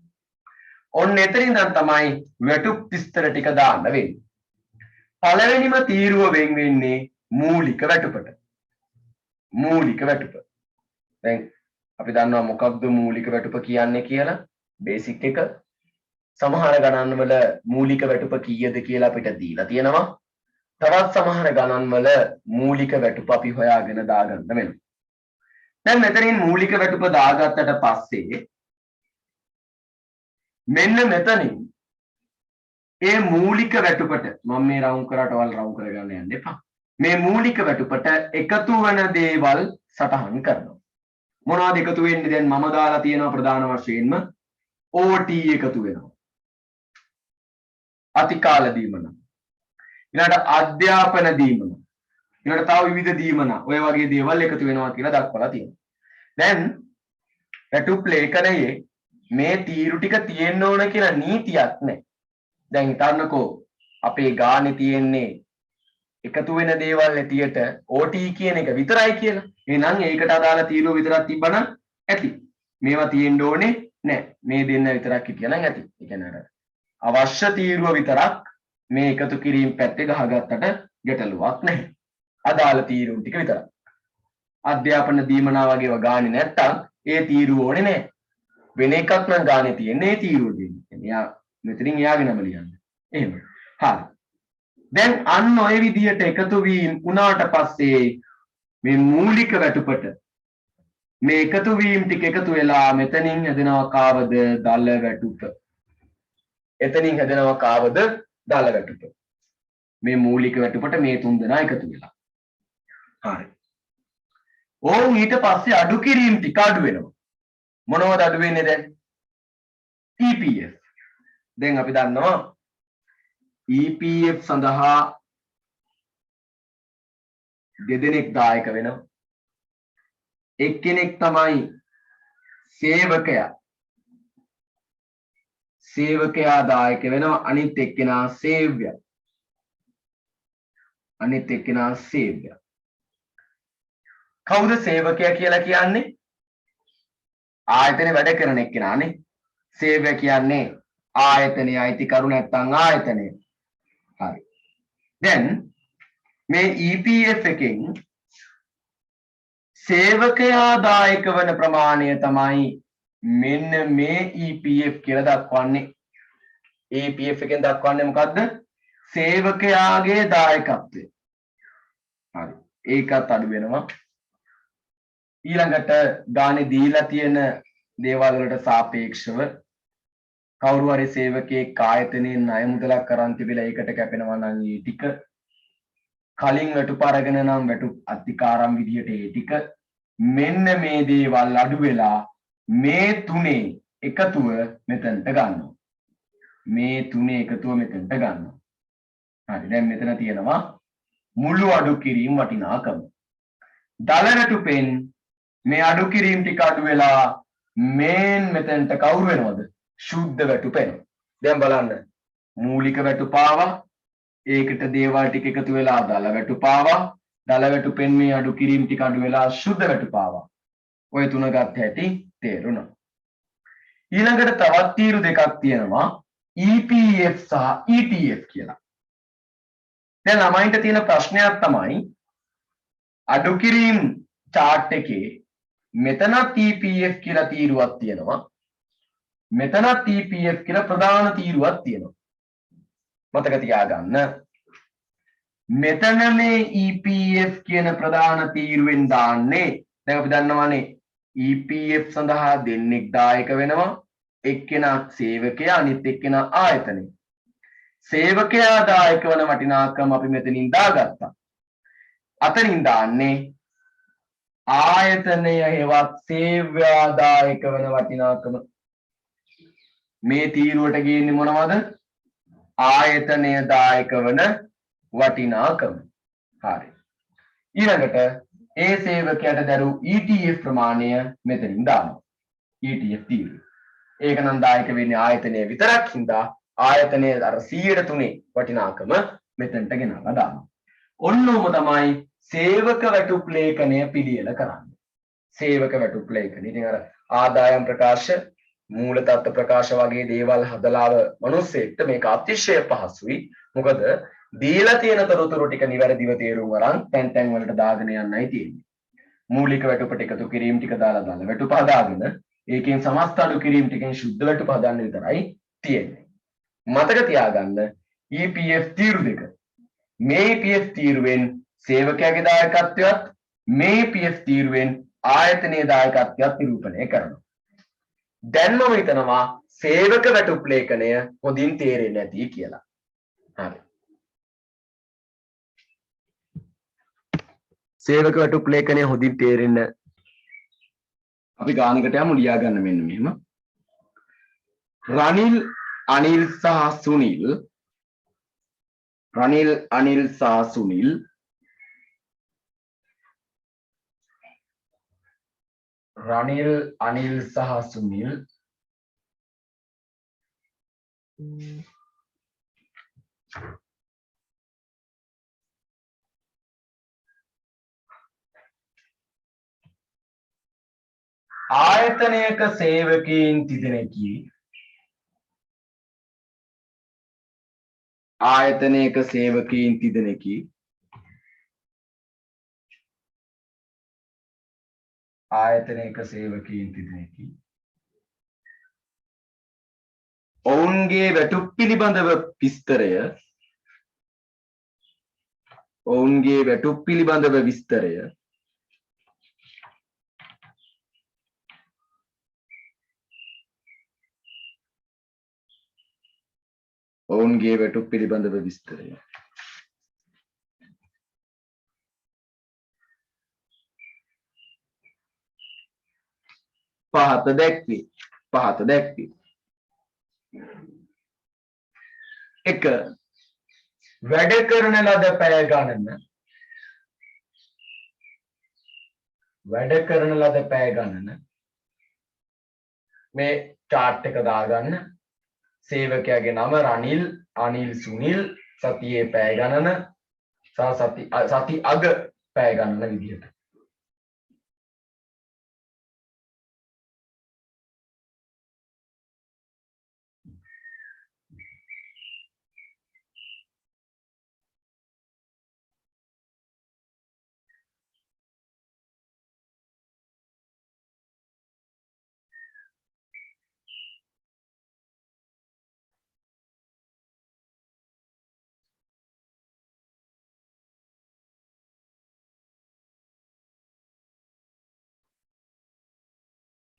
ඔන්න එතනින් දැන් තමයි වැටුප් විස්තර ටික දාන්න වෙන්නේ. පළවෙනිම තීරුව වෙන් වෙන්නේ මූලික වැටුපට. මූලික වැටුප. දැන් අපි දන්නවා මොකක්ද මූලික වැටුප කියන්නේ කියලා. බේසික් එක. සමහර ගණන් වල මූලික වැටුප කීයද කියලා අපිට දීලා තියෙනවා. තවත් සමහර ගණන් වල මූලික වැටුප අපි හොයාගෙන දාගන්න වෙනවා. දැන් මෙතනින් මූලික වැටුප දාගත්තට පස්සේ මෙන්න මෙතනින් ඒ මූලික වැටුපට මම මේ රවුම් කරාට වල රවුම් කරගන්න යන්න එපා. මේ මූලික වැටුපට එකතු වෙන දේවල් සටහන් කරනවා. මොනවද එකතු වෙන්නේ? දැන් මම දාලා තියෙනවා ප්‍රධාන වශයෙන්ම OT එකතු වෙනවා. අතිකාල දීමන. ඊළඟට අධ්‍යාපන දීමන. ඊළඟට තව විවිධ දීමන. ඔය වගේ දේවල් එකතු වෙනවා කියලා දක්වලා තියෙනවා. දැන් වැටුප් ලේඛනයේ මේ තීරු ටික තියෙන්න ඕන කියලා නීතියක් නැහැ. දැන් හිතන්නකෝ අපේ ගානේ තියෙන්නේ එකතු වෙන දේවල් ඇටියට OT කියන එක විතරයි කියලා. එහෙනම් ඒකට අදාළ තීරුව විතරක් තිබ්බනම් ඇති. මේවා තියෙන්න ඕනේ නැහැ. මේ දෙන්න විතරක් හිටියනම් ඇති. ඒ කියන්නේ අවශ්‍ය තීරුව විතරක් මේ එකතු කිරීම පැත්තේ ගහගත්තට ගැටලුවක් නැහැ. අදාළ තීරුව ටික විතරක්. අධ්‍යාපන දීමනා වගේව ගානේ නැත්තම් ඒ තීරුව ඕනේ නැහැ. වෙන එකක් නම් ගානේ තියෙන්නේ ඒ තීරුව දෙන්නේ. එයා මෙතනින් එයාගෙනම ලියන්න. එහෙම. හරි. දැන් අන්න ඔය විදිහට එකතු වීම උනාට පස්සේ මේ මූලික වැටුපට මේ එකතු වීම ටික එකතු වෙලා මෙතනින් හැදෙනවා කාවද දල වැටුප. එතනින් හැදෙනවා කාවද දල වැටුප. මේ මූලික වැටුපට මේ තුන් දෙනා එකතු වෙලා. හරි. ඕන් ඊට පස්සේ අඩු කිරීම ටික අඩු වෙනවා. මොනවද අඩු වෙන්නේ දැන්? EPF. දැන් අපි දන්නවා EPF සඳහා දෙදෙනෙක් දායක වෙනවා. එක්කෙනෙක් තමයි සේවකයා. සේවකයා දායක වෙනවා. අනිත් එක්කෙනා සේව්‍ය. අනිත් එක්කෙනා සේව්‍ය. කවුද සේවකයා කියලා කියන්නේ? ආයතනේ වැඩ කරන එක්කෙනානේ. සේවය කියන්නේ ආයතනයේ අයිතිකරු නැත්නම් ආයතනය. හරි. දැන් මේ EPF එකෙන් සේවකයා දායක වන ප්‍රමාණය තමයි මෙන්න මේ EPF කියලා දක්වන්නේ. EPF එකෙන් දක්වන්නේ මොකද්ද? සේවකයාගේ දායකත්වය. හරි. ඒකත් අඩු වෙනවා. ඊළඟට ගානේ දීලා තියෙන දේවල් වලට සාපේක්ෂව කවුරු හරි සේවකයෙක් ආයතනයෙන් ණය මුදලක් කරන් තිබිලා ඒකට කැපෙනවා නම් ඒ ටික කලින් වැටුප අරගෙන නම් වැටුප් අධිකාරම් විදියට ඒ ටික මෙන්න මේ දේවල් අඩු වෙලා මේ තුනේ එකතුව මෙතනට ගන්නවා. මේ තුනේ එකතුව මෙතනට ගන්නවා. හරි. දැන් මෙතන තියෙනවා මුළු අඩු කිරීම වටිනාකම. දල වැටුපෙන් මේ අඩු කිරීම ටික අඩු වෙලා මේන් මෙතනට කවුරු වෙනවද? ශුද්ධ වැටුප එනවා. දැන් බලන්න. මූලික වැටුප ආවා. ඒකට දේවල් ටික එකතු වෙලා දල වැටුප ආවා. දල වැටුපෙන් මේ අඩු කිරීම ටික අඩු වෙලා ශුද්ධ වැටුප ආවා. ඔය තුන ගත්ත හැටි තේරුණා. ඊළඟට තවත් තීරු දෙකක් තියෙනවා EPF සහ ETF කියලා. දැන් ළමයින්ට තියෙන ප්‍රශ්නයක් තමයි අඩු කිරීම chart එකේ මෙතනත් EPF කියලා තීරුවක් තියෙනවා. මෙතනත් EPF කියලා ප්‍රධාන තීරුවක් තියෙනවා. මතක තියාගන්න. මෙතන මේ EPF කියන ප්‍රධාන තීරුවෙන් දාන්නේ දැන් අපි දන්නවානේ EPF සඳහා දෙන්නෙක් දායක වෙනවා. එක්කෙනා සේවකයා අනිත් එක්කෙනා ආයතනය. සේවකයා දායක වන වටිනාකම අපි මෙතනින් දාගත්තා. අතනින් දාන්නේ ආයතනය හෙවත් සේවයා දායක වන වටිනාකම. මේ තීරුවට ගේන්නේ මොනවද? ආයතනය දායක වන වටිනාකම. හරි. ඊළඟට ඒ සේවකයාට දරූ ETF ප්‍රමාණය මෙතනින් දානවා. ETF තීරුව. ඒක නම් දායක වෙන්නේ ආයතනය විතරක් හින්දා ආයතනයේ අර 100% වටිනාකම මෙතනට ගෙනල්ලා දානවා. ඔන්නෝම තමයි සේවක වැටුප් ලේඛනය පිළියෙල කරන්නේ. සේවක වැටුප් ලේඛනය. ඉතින් අර ආදායම් ප්‍රකාශ, මූල තත්ත්ව ප්‍රකාශ වගේ දේවල් හදලාව මිනිස්සෙක්ට මේක අතිශය පහසුයි. මොකද දීලා තියෙන තොරතුරු ටික නිවැරදිව තේරුම් අරන් තැන් තැන් වලට දාගෙන යන්නයි තියෙන්නේ. මූලික වැටුපට එකතු කිරීම ටික දාලා වැටුප හදාගෙන ඒකෙන් සමස්ත අඩු කිරීම ටිකෙන් සුද්ධ වැටුප හදන්න විතරයි තියෙන්නේ. මතක තියාගන්න EPF තීරු දෙක. මේ EPF තීරුවෙන් සේවකයාගේ දායකත්වයත් මේ EPF තීරුවෙන් ආයතනයේ දායකත්වයත් නිරූපණය කරනවා. දැන් මම හිතනවා සේවක වැටුප් ලේඛනය හොඳින් තේරෙන්නේ නැති කියලා. හරි. සේවක වැටුප් ලේඛනය හොඳින් තේරෙන්න අපි ගානකට යමු. ලියා ගන්න මෙන්න මෙහෙම. රනිල් අනිල් සහ සුනිල් රනිල් අනිල් සහ සුනිල් රනිල් අනිල් සහ සුනිල් ආයතනයක සේවකයන් තිදෙනෙකි ආයතනයක සේවකයන් තිදෙනෙකි ආයතනයක සේවකයන් තිදෙනෙකි ඔවුන්ගේ වැටුප් පිළිබඳව විස්තරය ඔවුන්ගේ වැටුප් පිළිබඳව විස්තරය ඔවුන්ගේ වැටුප් පිළිබඳව විස්තරය පහත දැක්වේ. එක වැඩ කරන ලද පැය ගණන මේ chart එක දාගන්න. සේවකයාගේ නම රනිල් අනිල් සුනිල් සතියේ පැය ගණන සහ සති අග පැය ගණන විදිහට.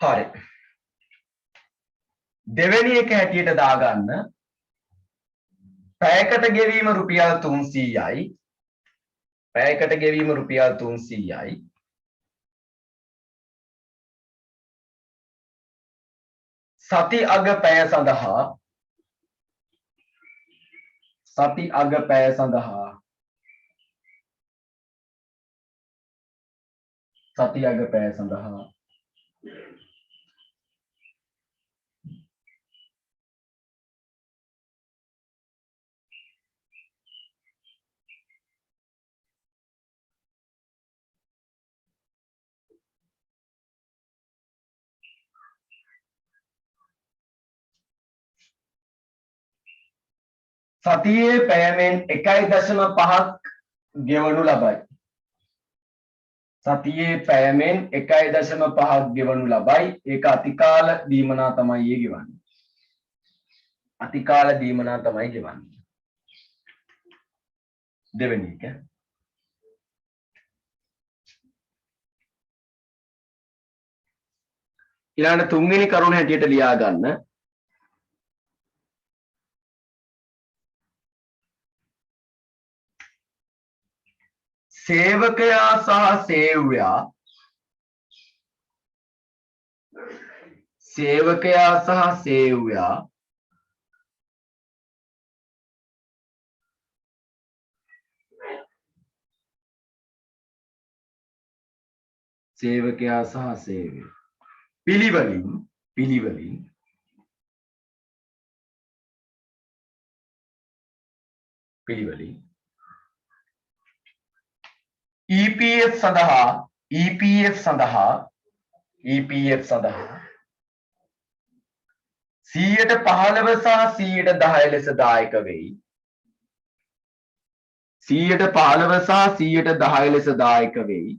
හරි. දෙවෙනි එක හැටියට දාගන්න පැයකට ගෙවීම රුපියල් 300යි. පැයකට ගෙවීම රුපියල් 300යි. සති අග පැය සඳහා සතියේ පැයමෙන් 1.5ක් ගෙවනු ලබයි. සතියේ පැයමෙන් 1.5ක් ගෙවනු ලබයි. ඒක අතිකාල දීමනා තමයි ඒ ගෙවන්නේ. අතිකාල දීමනා තමයි ගෙවන්නේ. දෙවෙනි එක. ඊළඟ තුන්වෙනි කරුණ හැටියට ලියා ගන්න. සේවකයා සහ සේව්‍යා පිළිවෙලින් EPF සඳහා 115 සහ 110 ලෙස දායක වෙයි. 115 සහ 110 ලෙස දායක වෙයි.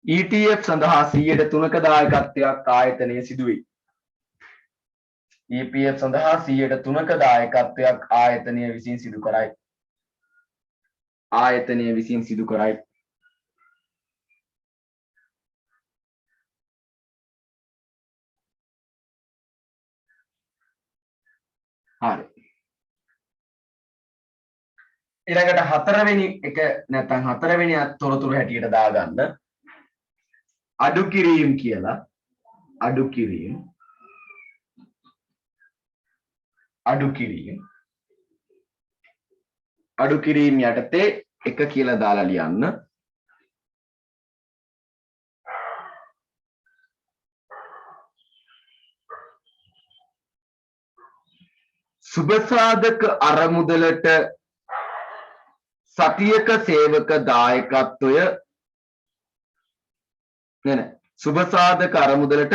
ETF සඳහා 103ක දායකත්වයක් ආයතනය සිදුවේ. EPF සඳහා 103ක දායකත්වයක් ආයතනය විසින් සිදු කරයි. හරි. ඊළඟට හතරවෙනි එක නැත්නම් හතරවෙනි තොරතුරු හැටියට දාගන්න අඩු කිරීම කියලා. අඩු කිරීම යටතේ එක කියලා දාලා ලියන්න. සුබසාධක අරමුදලට සතියක සේවක දායකත්වය සුබසාධක අරමුදලට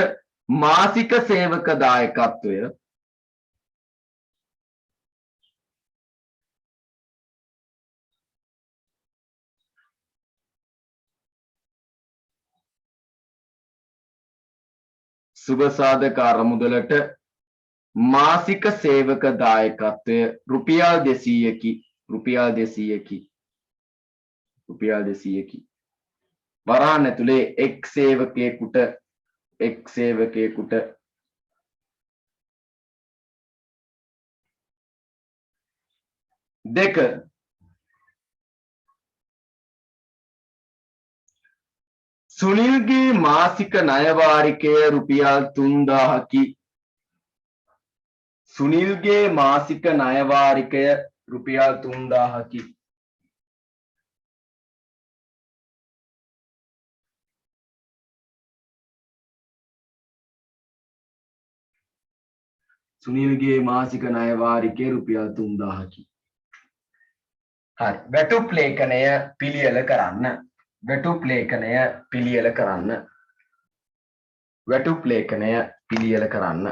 මාසික සේවක දායකත්වය මාසික සේවක දායකත්වය රුපියල් 200කි. වරහන් ඇතුලේ එක් සේවකයෙකුට දෙක සුනිල්ගේ මාසික ණය වාරිකය රුපියල් 3000කි. සුනිල්ගේ මාසික ණය වාරිකය රුපියල් 3000කි. සුනිල්ගේ මාසික ණය වාරිකය රුපියල් 3000කි. හරි. වැටුප් ලේඛනය පිළියෙල කරන්න.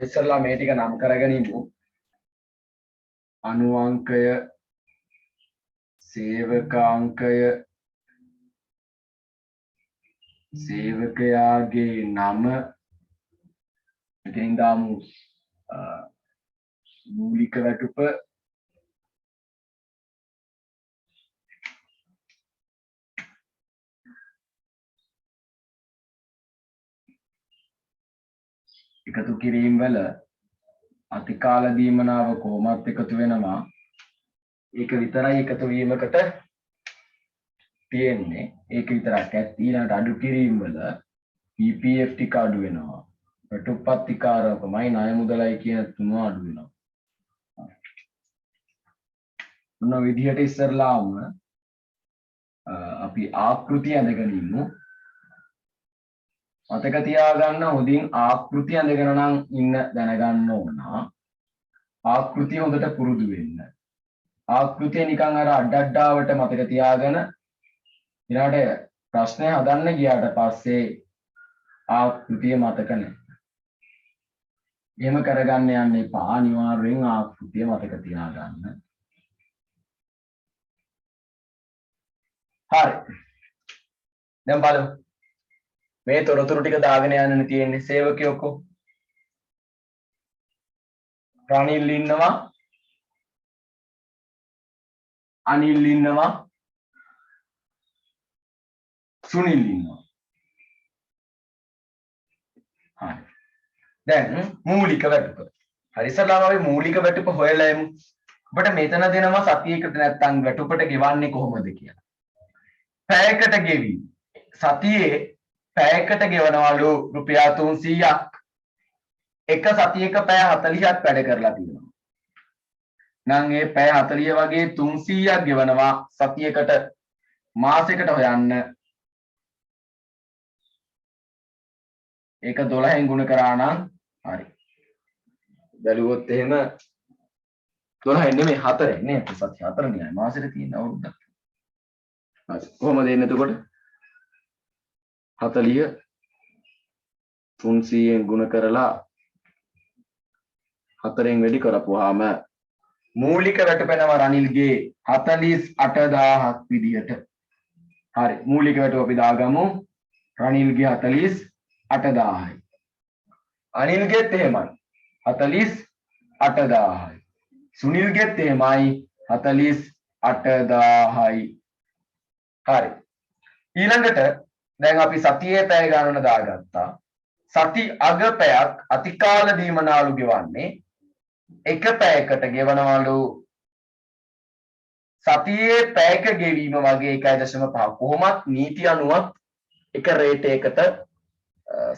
ඉස්සෙල්ලා මේ ටික නම් කරගෙන ඉමු. අණු අංකය, සේවකාංකය, සේවකයාගේ නම, එතනින් දාමු මූලික වැටුප, එකතු කිරීම වල අතිකාල දීමනාව කොහොමත් එකතු වෙනවා. ඒක විතරයි එකතු වීමකට තියෙන්නේ. ඒක විතරක් ඇත්ත. ඊළඟට අඩු කිරීම වල EPF ටික අඩු වෙනවා. වැටුප්පත්තිකාරකමයි ණය මුදලයි කියන තුන අඩු වෙනවා. මොන විදිහට ඉස්සරලාම අපි ආකෘතිය ඇඳගෙන ඉමු. මතක තියාගන්න හොඳින් ආකෘතිය ඇඳගෙන නම් ඉන්න දැනගන්න ඕන. ආකෘතිය හොඳට පුරුදු වෙන්න. ආකෘතිය නිකන් අර අඩඩාවට මතක තියාගෙන ඊළඟට ප්‍රශ්නය හදන්න ගියාට පස්සේ ආකෘතිය මතක නැහැ. එහෙම කරගන්න යන්න එපා. අනිවාර්යෙන් ආකෘතිය මතක තියාගන්න. හරි. දැන් බලමු. මේ තොරතුරු ටික දාගෙන යන්න තියෙන්නේ සේවකයෝ ඔක්කොම. රනිල් ඉන්නවා. අනිල් ඉන්නවා. සුනිල් ඉන්නවා. හරි. දැන් මූලික වැටුප. හරි ඉස්සරලාම අපි මූලික වැටුප හොයලා යමු. ඔබට මෙතන දෙනවා සතියකට නැත්තම් වැටුපට ගෙවන්නේ කොහොමද කියලා. පැයකට ගෙවි. සතියේ පැයකට ගෙවනවලු රුපියල් 300ක්. එක සතියක පැය 40ක් වැඩ කරලා තියෙනවා. නම් ඒ පැය 40 වගේ 300ක් ගෙවනවා සතියකට මාසයකට හොයන්න. ඒක 12න් ගුණ කරා නම් හරි. බැලුවොත් එහෙම 12 නෙමෙයි 4 නේ. සති 4 නේ මාසෙට තියෙන අවුරුද්දක්. හරි. කොහොමද එන්නේ එතකොට? 40 300න් ගුණ කරලා 4න් වැඩි කරපුවාම මූලික වැටපෙනවා රනිල්ගේ 48000ක් විදියට. හරි. මූලික වැටුව අපි දාගමු. රනිල්ගේ 48000යි. අනිල්ගෙත් එහෙමයි. 48000යි. සුනිල්ගෙත් එහෙමයි 48000යි. හරි. ඊළඟට දැන් අපි සතියේ පැය ගණන දාගත්තා. සති අග පැයක් අතිකාල දීමනාලු ගෙවන්නේ එක පැයකට ගෙවනවලු සතියේ පැයක ගෙවීම වගේ 1.5 කොහොමත් නීති අනුවත් එක රේට් එකකට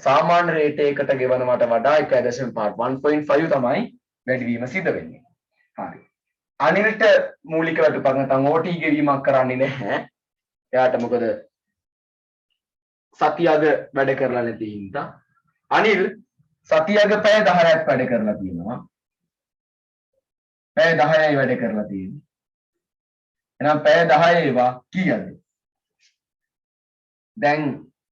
සාමාන්‍ය රේට් එකකට ගෙවනවට වඩා 1.5 1.5 තමයි වැඩිවීම සිද්ධ වෙන්නේ. හරි. අනිල්ට මූලික වැටුපක් නැත්නම් OT ගෙවීමක් කරන්නේ නැහැ. එයාට මොකද සතියක වැඩ කරලා නැති හින්දා අනිල් සතියක පැය 10ක් වැඩ කරලා තියෙනවා. පැය 10යි වැඩ කරලා තියෙන්නේ. එහෙනම් පැය 10 ඒවා කීයද? දැන්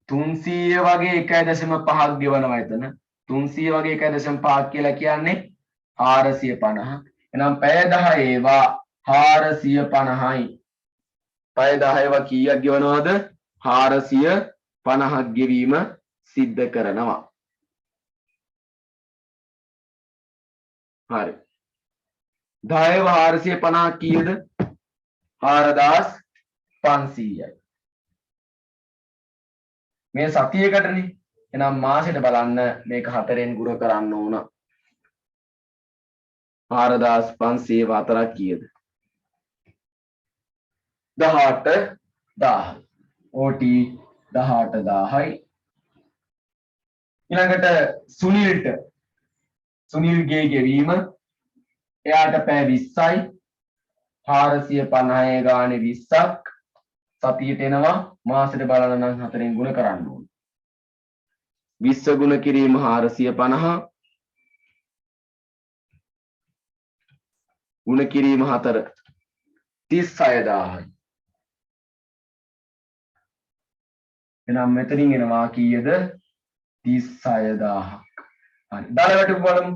300 වගේ 1.5ක් ගෙවනවා එතන. 300 වගේ 1.5ක් කියලා කියන්නේ 450. එහෙනම් පැය 10 ඒවා 450යි. පැය 10 ඒවා කීයක් ගෙවනවද? 450ක් ගෙවීම සිද්ධ කරනවා. හරි. 10 450 කීයද? 4500යි. මේ සතියකටනේ. එහෙනම් මාසෙට බලන්න මේක 4ෙන් ගුණ කරන්න ඕන. 4500 කීයද? 18000. OT 18000යි. ඊළඟට සුනිල්ට සුනිල්ගේ ගෙවීම එයාට පැය 20යි 450 ගානේ 20ක් සතියට එනවා මාසෙට බලන නම් 4ෙන් ගුණ කරන්න ඕන 20 ගුණ කිරීම 450 ගුණ කිරීම 4 36000යි එහෙනම් මෙතනින් එනවා කීයද 36000ක් හරි දාල වැටුප බලමු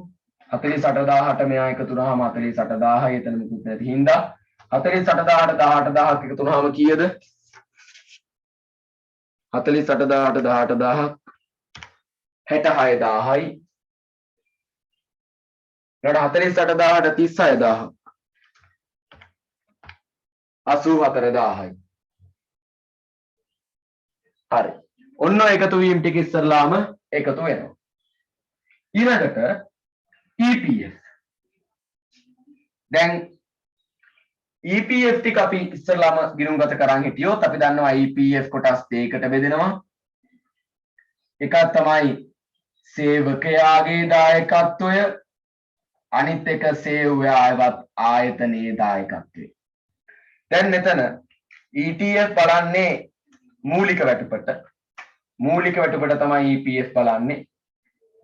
48000ට මෙහා එකතු වුණාම 48000යි එතන මුකුත් නැති හින්දා 48000ට 18000ක් එකතු වුණාම කීයද 48000ට 18000ක් 66000යි ඊට 48000ට 36000ක් 84000යි හරි ඔන්න එකතු වීම ටික ඉස්සරලාම එකතු වෙනවා ඊළඟට EPF දැන් EPF ටික අපි ඉස්සරලාම ගිණුම්ගත කරන් හිටියොත් අපි දන්නවා EPF කොටස් දෙකකට බෙදෙනවා එකක් තමයි සේවකයාගේ දායකත්වය අනිත් එක සේවයාවත් ආයතනයේ දායකත්වය දැන් මෙතන ETF බලන්නේ මූලික වැටුපට තමයි EPF බලන්නේ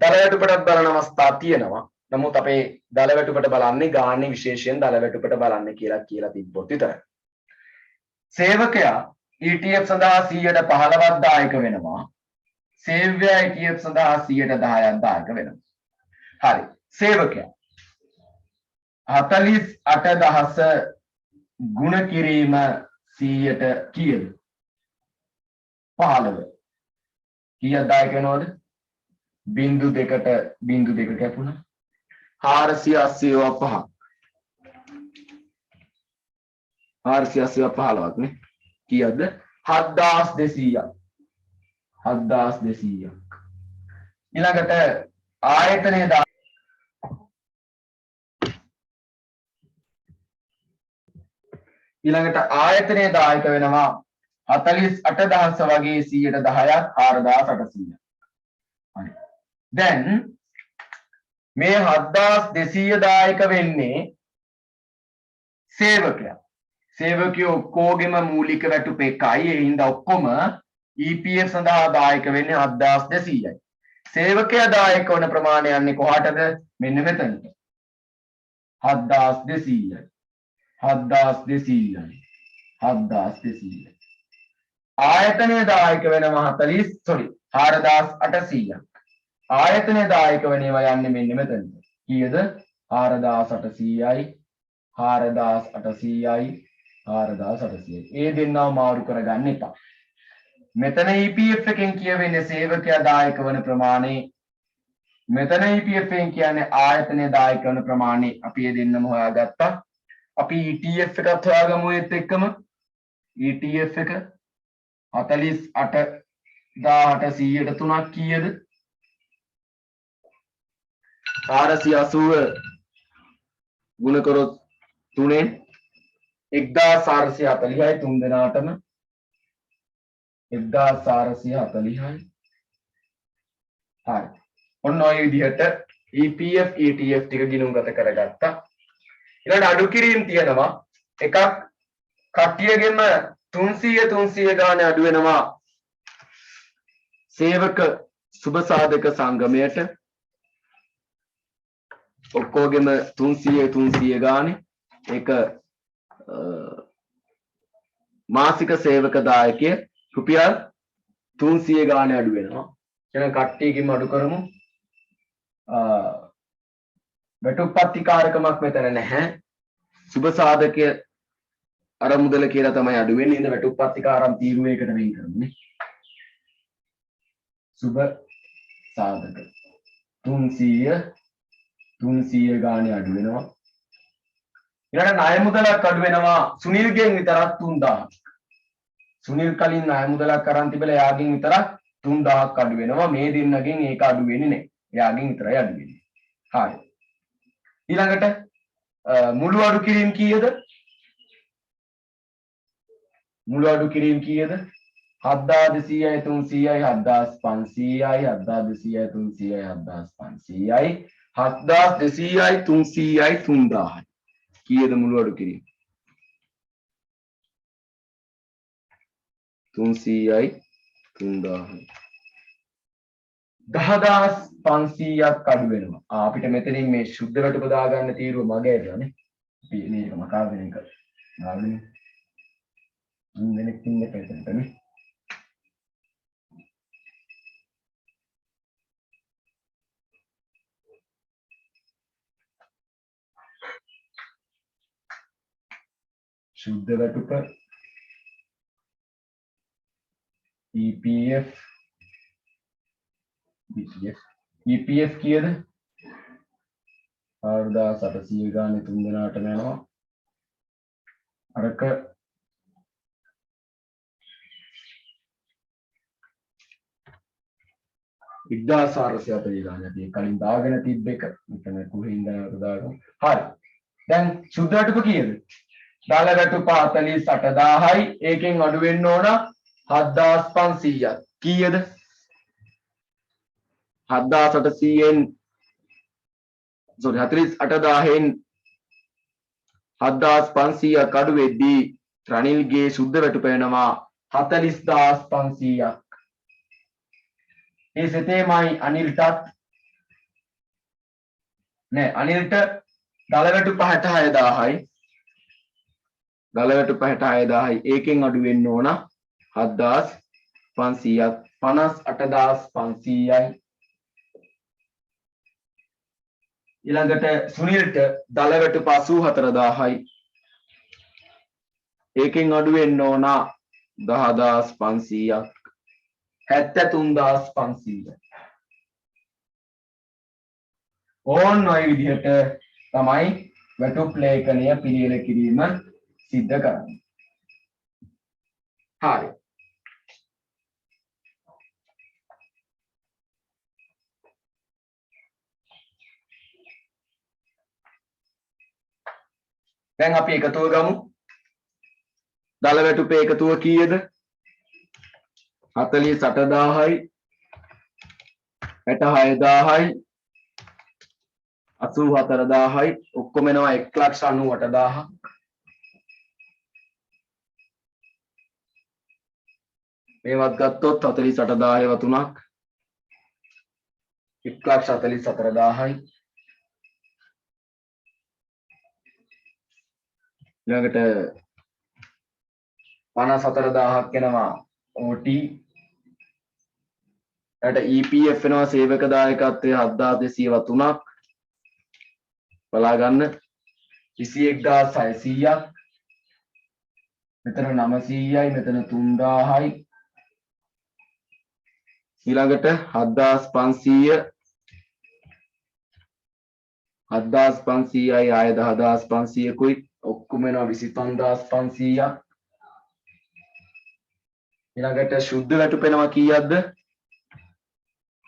දල වැටුපටත් බලන අවස්ථා තියෙනවා නමුත් අපේ දල වැටුපට බලන්නේ ගාන්නේ විශේෂයෙන් දල වැටුපට බලන්න කියලා තිබ්බොත් විතරයි. සේවකයා ETF සඳහා 115ක් දායක වෙනවා. සේව්‍යයා ETF සඳහා 110ක් දායක වෙනවා. හරි. සේවකයා 48000 ගුණ කිරීම 100ට කීයද? 15. කීයක් දායක වෙනවද? 0.2ට 0.2 කැපුණා. 485. 485ක් නේ. කීයක්ද? 7200ක්. 7200ක්. ඊළඟට ආයතනයේ දායක වෙනවා 48000 වගේ 110ක් 4800ක්. හරි. දැන් මේ 7200 දායක වෙන්නේ සේවකයා. සේවකයෝ ඔක්කොගෙම මූලික වැටුප එකයි. ඒ හින්දා ඔක්කොම EPF සඳහා දායක වෙන්නේ 7200යි. සේවකයා දායක වන ප්‍රමාණය යන්නේ කොහාටද? මෙන්න මෙතනට. 7200යි. 7200යි. 7200යි. ආයතනයේ දායක වෙනවා 4800ක්. ආයතනයේ දායක වෙනවා යන්නේ මෙන්න මෙතනට. කීයද? 4800යි 4800යි 4800යි. ඒ දෙන්නව මාරු කරගන්න එපා. මෙතන EPF එකෙන් කියවෙන්නේ සේවකයා දායක වන ප්‍රමාණය. මෙතන EPF එකෙන් කියන්නේ ආයතනයේ දායක වන ප්‍රමාණය. අපි මේ දෙන්නම හොයාගත්තා. අපි ETF එකත් හොයාගමු ඒත් එක්කම. ETF එක 48000ට 100ට 3ක් කීයද? 480 ගුණ කරොත් 3ෙන් 1440යි තුන් දෙනාටම 1440යි. හරි. ඔන්න ඔය විදිහට EPF ETF ටික ගිණුම්ගත කරගත්තා. ඊළඟ අඩු කිරීම තියෙනවා. එකක් කට්ටියගෙම 300 ගානේ අඩු වෙනවා සේවක සුබ සාධක සංගමයට. ඔක්කොගෙම 300 ගානේ. ඒක මාසික සේවක දායකය රුපියල් 300 ගානේ අඩු වෙනවා. එහෙනම් කට්ටියකින් අඩු කරමු. වැටුප්පත්තිකාරකමක් මෙතන නැහැ. සුබ සාධකය අර මුදල කියලා තමයි අඩු වෙන්නේ. ඉතින් වැටුප්පත්තිකාරම් තීරුවයකට වෙන් කරන්නේ. සුබ සාධක 300 ගානේ අඩු වෙනවා. ඊළඟ ණය මුදලක් අඩු වෙනවා සුනිල්ගෙන් විතරක් 3000ක්. සුනිල් කලින් ණය මුදලක් අරන් තිබලා එයාගෙන් විතරක් 3000ක් අඩු වෙනවා. මේ දෙන්නගෙන් ඒක අඩු වෙන්නේ නැහැ. එයාගෙන් විතරයි අඩු වෙන්නේ. හරි. ඊළඟට මුළු අඩු කිරීම කීයද? මුළු අඩු කිරීම කීයද? 7200යි 300යි 7500යි 7200යි 300යි 7500යි 7200යි 300යි 3000යි. කීයද මුළු අඩු කිරීම? 300යි 3000යි. 10500ක් අඩු වෙනවා. අපිට මෙතනින් මේ සුද්ධ වැටුප දාගන්න තීරුව මගේ ඇදලානේ. අපි මේක මකාගෙන එක. දාගෙන දෙනෙක් ඉන්න පැත්තටනේ. සුද්ධ වැටුප EPF EPF කීයද? 4800 ගානේ තුන් දෙනාටම යනවා. අරක 1440 ගානේ අපි කලින් දාගෙන තිබ්බ එක. මෙතන කොහෙන්ද දාගමු. හරි. දැන් සුද්ධ වැටුප කීයද? දාල වැටුප 48000යි. ඒකෙන් අඩු වෙන්න ඕන 7500ක්. කීයද? 7800න් 48000න් 7500ක් අඩු වෙද්දී රනිල්ගේ සුද්ධ වැටුප වෙනවා 40500ක්. ඒ සතේමයි අනිල්ටත් නෑ අනිල්ට දල වැටුප 66000යි. දල වැටුප 66000යි. ඒකෙන් අඩු වෙන්න ඕන 7500ක් 58500යි. ඊළඟට සුනිල්ට දල වැටුප 84000යි. ඒකෙන් අඩු වෙන්න ඕන 10500ක් 73500. ඕන් ඔය විදිහට තමයි වැටුප් ලේඛනය පිළියෙල කිරීම සිද්ධ කරන්නේ. හරි. දැන් අපි එකතුව ගමු. දල වැටුපේ එකතුව කීයද? 48000යි 66000යි 84000යි ඔක්කොම එනවා 198000. මේවත් ගත්තොත් 48000 ඒවා තුනක් 144000යි. ඊළඟට 54000ක් එනවා OT. ඊට EPF එනවා සේවක දායකත්වයේ 7203ක්. බලා ගන්න 21600ක්. මෙතන 900යි මෙතන 3000යි. ඊළඟට 7500 7500යි ආය 10500කුයි ඔක්කොම එනවා 25500ක්. ඊළඟට සුද්ධ වැටුප එනවා කීයක්ද?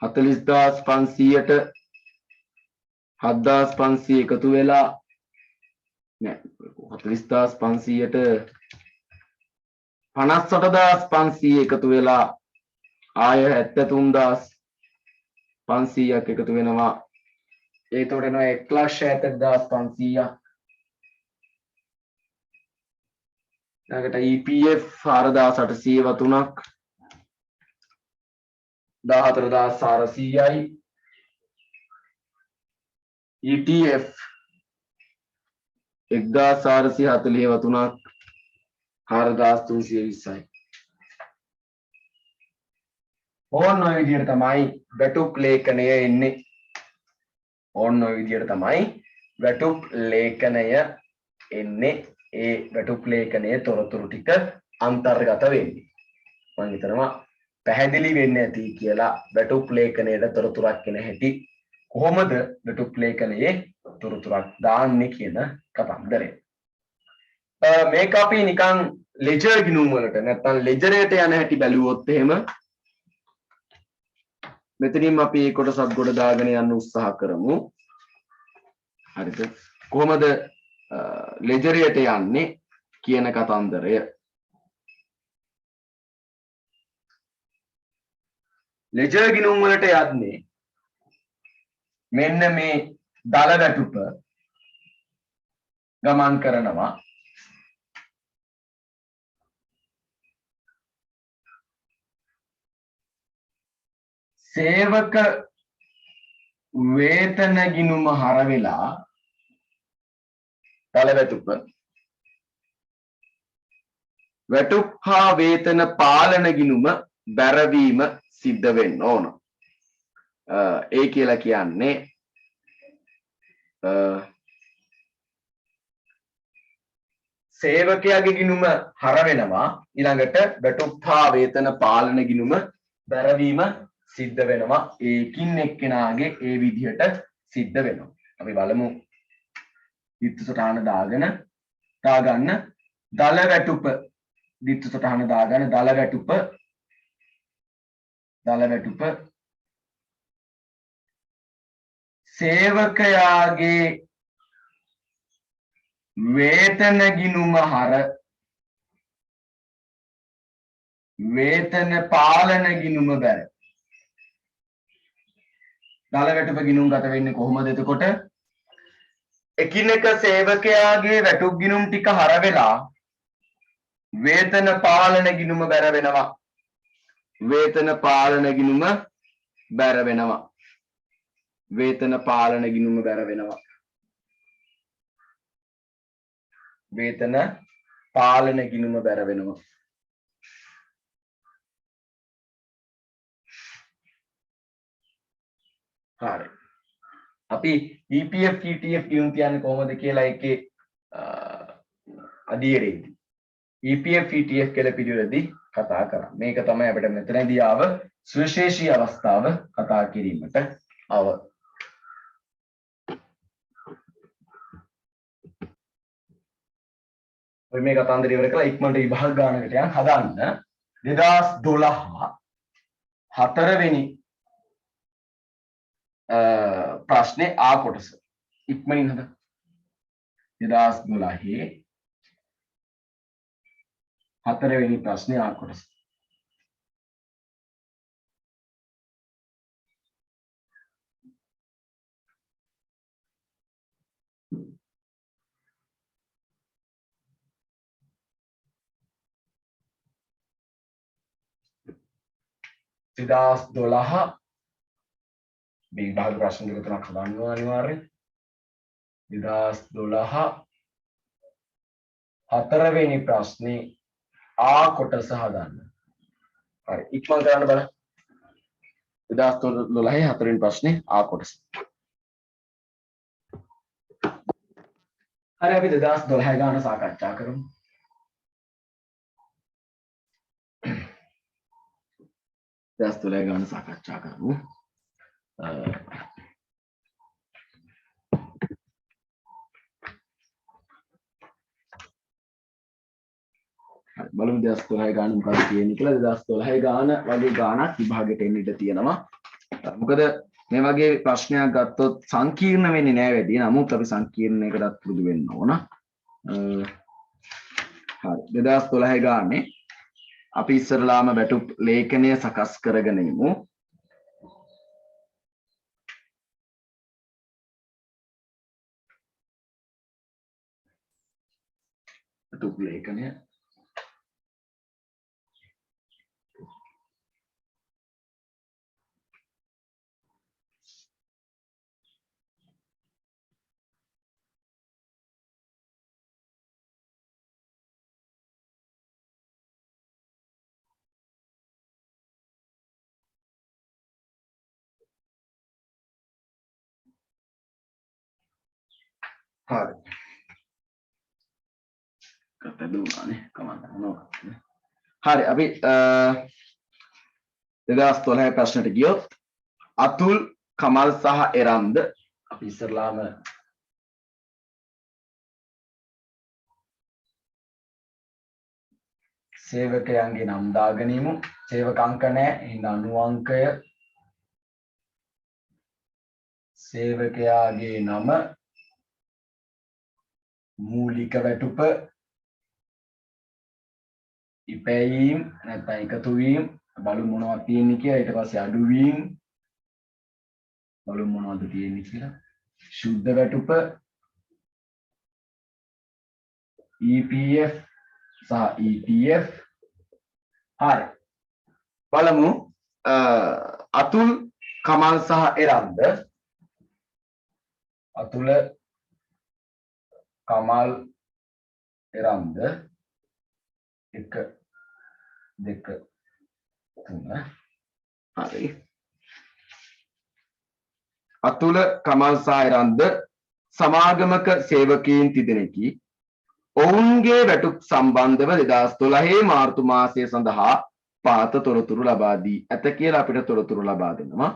40500ට 7500 එකතු වෙලා නෑ 40500ට 58500 එකතු වෙලා ආය 73500ක් එකතු වෙනවා. ඒතකොට එනවා 1,78,500ක්. ඊළඟට EPF 4803ක් 14400යි. ETF 1443ක් 4320යි. ඕන්න ඔය විදිහට තමයි වැටුප් ලේඛනය එන්නේ. ඕන්න ඔය විදිහට තමයි වැටුප් ලේඛනය එන්නේ. ඒ වැටුප් ලේඛනයේ තොරතුරු ටික අන්තර්ගත වෙන්නේ. මම හිතනවා පැහැදිලි වෙන්නේ නැති කියලා වැටුප් ලේඛනයේ තොරතුරක් එන හැටි කොහොමද වැටුප් ලේඛනයේ තොරතුරක් දාන්නේ කියන කතන්දරය. මේක අපි නිකන් ලෙජර් ගිණුම් වලට නැත්නම් ලෙජරයට යන හැටි බැලුවොත් එහෙම මෙතනින් අපි මේ කොටසක් ගොඩ දාගෙන යන්න උත්සාහ කරමු. හරිද? කොහොමද ලෙජරයට යන්නේ කියන කතන්දරය. ලෙජර් ගිණුම් වලට යන්නේ මෙන්න මේ දල වැටුප ගමන් කරනවා සේවක වේතන ගිණුම හර වෙලා දල වැටුප වැටුප් හා වේතන පාලන ගිණුම බැරවීම සිද්ධ වෙන්න ඕන. ඒ කියලා කියන්නේ සේවකයාගේ ගිණුම හර වෙනවා ඊළඟට වැටුප් හා වේතන පාලන ගිණුම බැරවීම සිද්ධ වෙනවා. ඒකින් එක්කෙනාගේ ඒ විදිහට සිද්ධ වෙනවා. අපි බලමු ditth සටහන දාගන්න දල වැටුප ditth සටහන දාගන්න දල වැටුප සේවකයාගේ වේතන ගිණුම හර වේතන පාලන ගිණුම බැර දල වැටුප ගිණුම් ගත වෙන්නේ කොහොමද? එතකොට එකිනෙක සේවකයාගේ වැටුප් ගිණුම් ටික හර වෙලා වේතන පාලන ගිණුම බැර වෙනවා. වේතන පාලන ගිණුම බැර වෙනවා. වේතන පාලන ගිණුම බැර වෙනවා. වේතන පාලන ගිණුම බැර වෙනවා. හරි. අපි EPF ETF ගිණුම් කියන්නේ කොහොමද කියලා එකේ අදියරේදී EPF ETF කියලා පිළිවෙලදී කතා කරා. මේක තමයි අපිට මෙතනදී ආව සුවිශේෂී අවස්ථාව කතා කිරීමට ආව. ඔය මේ කතන්දර ඉවර කරලා ඉක්මනට විභාග ගානකට යන් හදන්න 2012 4වෙනි ප්‍රශ්නේ ආ කොටස ඉක්මනින් හද 2012 4වෙනි ප්‍රශ්නේ ආ කොටස සිදාස් 12 මේ විභාග ප්‍රශ්න දෙක තුනක් හදන්න අනිවාර්යයෙන් 2012 4වෙනි ප්‍රශ්නේ ආ කොටස හදන්න. හරි ඉක්මන් කරන්න බලන්න. 2012 4වෙනි ප්‍රශ්නේ ආ කොටස. හරි අපි 2012 ගාන සාකච්ඡා කරමු. 2012 ගාන සාකච්ඡා කරමු. බලමු 2012 ගාන මොකක්ද කියන්නේ කියලා. 2012 ගාන වගේ ගානක් විභාගයට එන්න ඉඩ තියෙනවා. මොකද මේ වගේ ප්‍රශ්නයක් ගත්තොත් සංකීර්ණ වෙන්නේ නැහැ වැඩි. නමුත් අපි සංකීර්ණයකටත් පුරුදු වෙන්න ඕන. හරි 2012 ගානේ අපි ඉස්සරලාම වැටුප් ලේඛනය සකස් කරගෙන ඉමු. වැටුප් ලේඛනය හරි. කතදුනානේ කමන්න නෝ. හරි අපි 2012 ප්‍රශ්නට ගියොත් අතුල් කමල් සහ එරන්ද අපි ඉස්සරලාම සේවකයන්ගේ නම් දාගෙන ඉමු. සේවක අංක නැහැ. එහෙනම් අණු අංකය සේවකයාගේ නම මූලික වැටුප ඉපැයීම් නැත්නම් එකතු වීම බලමු මොනවද තියෙන්නේ කියලා. ඊට පස්සේ අඩු වීම බලමු මොනවද තියෙන්නේ කියලා. ශුද්ධ වැටුප EPF සහ ETF. හරි බලමු අතුල් කමල් සහ එරන්ද. අතුල කමල් එරන්ද 1 2 3. හරි අතුල කමල් සහ එරන්ද සමාගමක සේවකයන් තිදෙනෙකි. ඔවුන්ගේ වැටුප් සම්බන්ධව 2012 මාර්තු මාසය සඳහා පාත තොරතුරු ලබා දී ඇත කියලා අපිට තොරතුරු ලබා දෙනවා.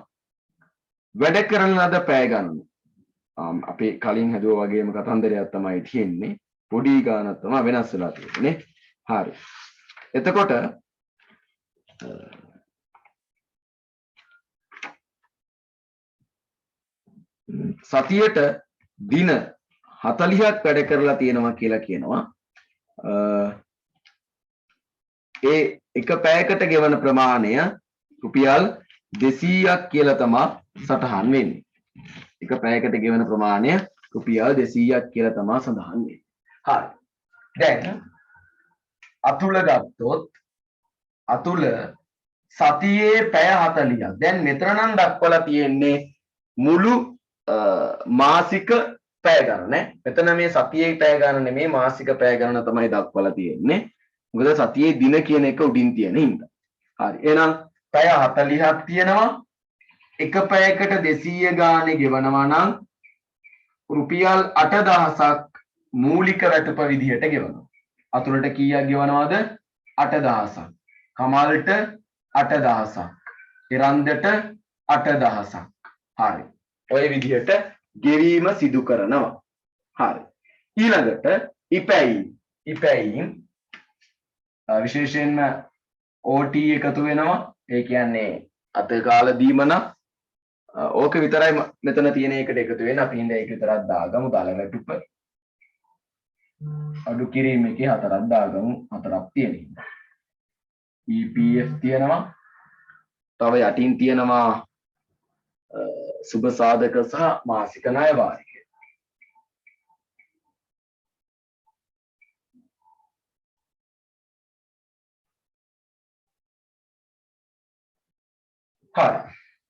වැඩ කරන ලද පැය ගණන අපේ කලින් හදුවා වගේම කතන්දරයක් තමයි තියෙන්නේ. පොඩි ගානක් තමයි වෙනස් වෙලා තියෙන්නේ. හරි. එතකොට සතියට දින 40ක් වැඩ කරලා තියෙනවා කියලා කියනවා. ඒ එක පැයකට ගෙවන ප්‍රමාණය රුපියල් 200ක් කියලා තමයි සටහන් වෙන්නේ. එක පැයකට ගෙවන ප්‍රමාණය රුපියල් 200ක් කියලා තමයි සඳහන් වෙන්නේ. හරි. දැන් අතුල ගත්තොත් අතුල සතියේ පැය 40ක්. දැන් මෙතන නම් දක්වලා තියෙන්නේ මුළු මාසික පැය ගණන නේ. මෙතන මේ සතියේ පැය ගණන නෙමේ මාසික පැය ගණන තමයි දක්වලා තියෙන්නේ. මොකද සතියේ දින කියන එක උඩින් තියෙන හින්දා. හරි. එහෙනම් පැය 40ක් තියෙනවා. එක පැයකට 200 ගානේ ගෙවනවා නම් රුපියල් 8000ක් මූලික වැටුප විදිහට ගෙවනවා. අතුලට කීයක් ගෙවනවද? 8000ක්. කමල්ට 8000ක්. ඉරන්දට 8000ක්. හරි. ඔය විදිහට ගෙවීම සිදු කරනවා. හරි. ඊළඟට ඉපැයීම් විශේෂයෙන්ම OT එකතු වෙනවා. ඒ කියන්නේ අත කාල දීමන ඕක විතරයි මෙතන තියෙන එකට එකතු වෙන. අපි හින්දා ඒක විතරක් දාගමු. දාල වැටුප අඩු කිරීම එකේ හතරක් දාගමු. හතරක් තියෙන හින්දා. EPF තියෙනවා. තව යටින් තියෙනවා සුබ සාධක සහ මාසික ණය වාරිකය. හරි.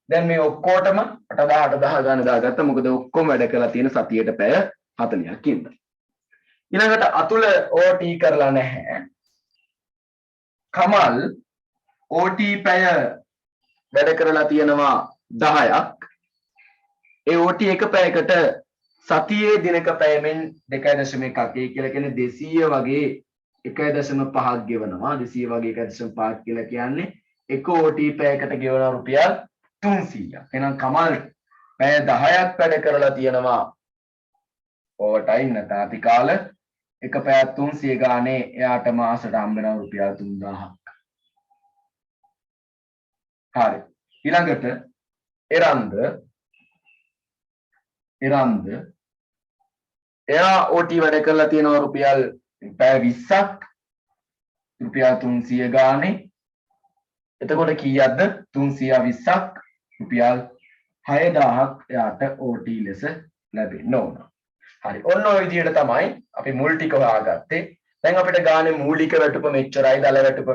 දැන් මේ ඔක්කොටම 8000 ගන්න දාගත්තා. මොකද ඔක්කොම වැඩ කරලා තියෙන සතියේට පැය 40ක් ඉඳලා. ඊළඟට අතුල OT කරලා නැහැ. කමල් OT පැය වැඩ කරලා තියෙනවා 10ක්. ඒ OT එක පැයකට සතියේ දිනක පැයෙන් 2.1ක් ඒ කියලා කියන්නේ 200 වගේ 1.5ක් ගෙවනවා. 200 වගේ 1.5ක් කියලා කියන්නේ එක OT පැයකට ගෙවන රුපියල් 300ක්. එහෙනම් කමල් පැය 10ක් වැඩ කරලා තියෙනවා. ඕවර් ටයිම් නැත්නම් අති කාල එක පැයක් 300 ගානේ එයාට මාසෙට හම්බ වෙනවා රුපියල් 3000ක්. හරි. ඊළඟට එරන්ද එයා OT වැඩ කරලා තියෙනවා රුපියල් පැය 20ක් රුපියල් 300 ගානේ. එතකොට කීයක්ද? 320ක් රුපියල් 6000ක් එයාට OT ලෙස ලැබෙන්න ඕන. හරි. ඔන්න ඔය විදිහට තමයි අපි මුල් ටික හොයාගත්තේ. දැන් අපිට ගානේ මූලික වැටුප මෙච්චරයි, දල වැටුප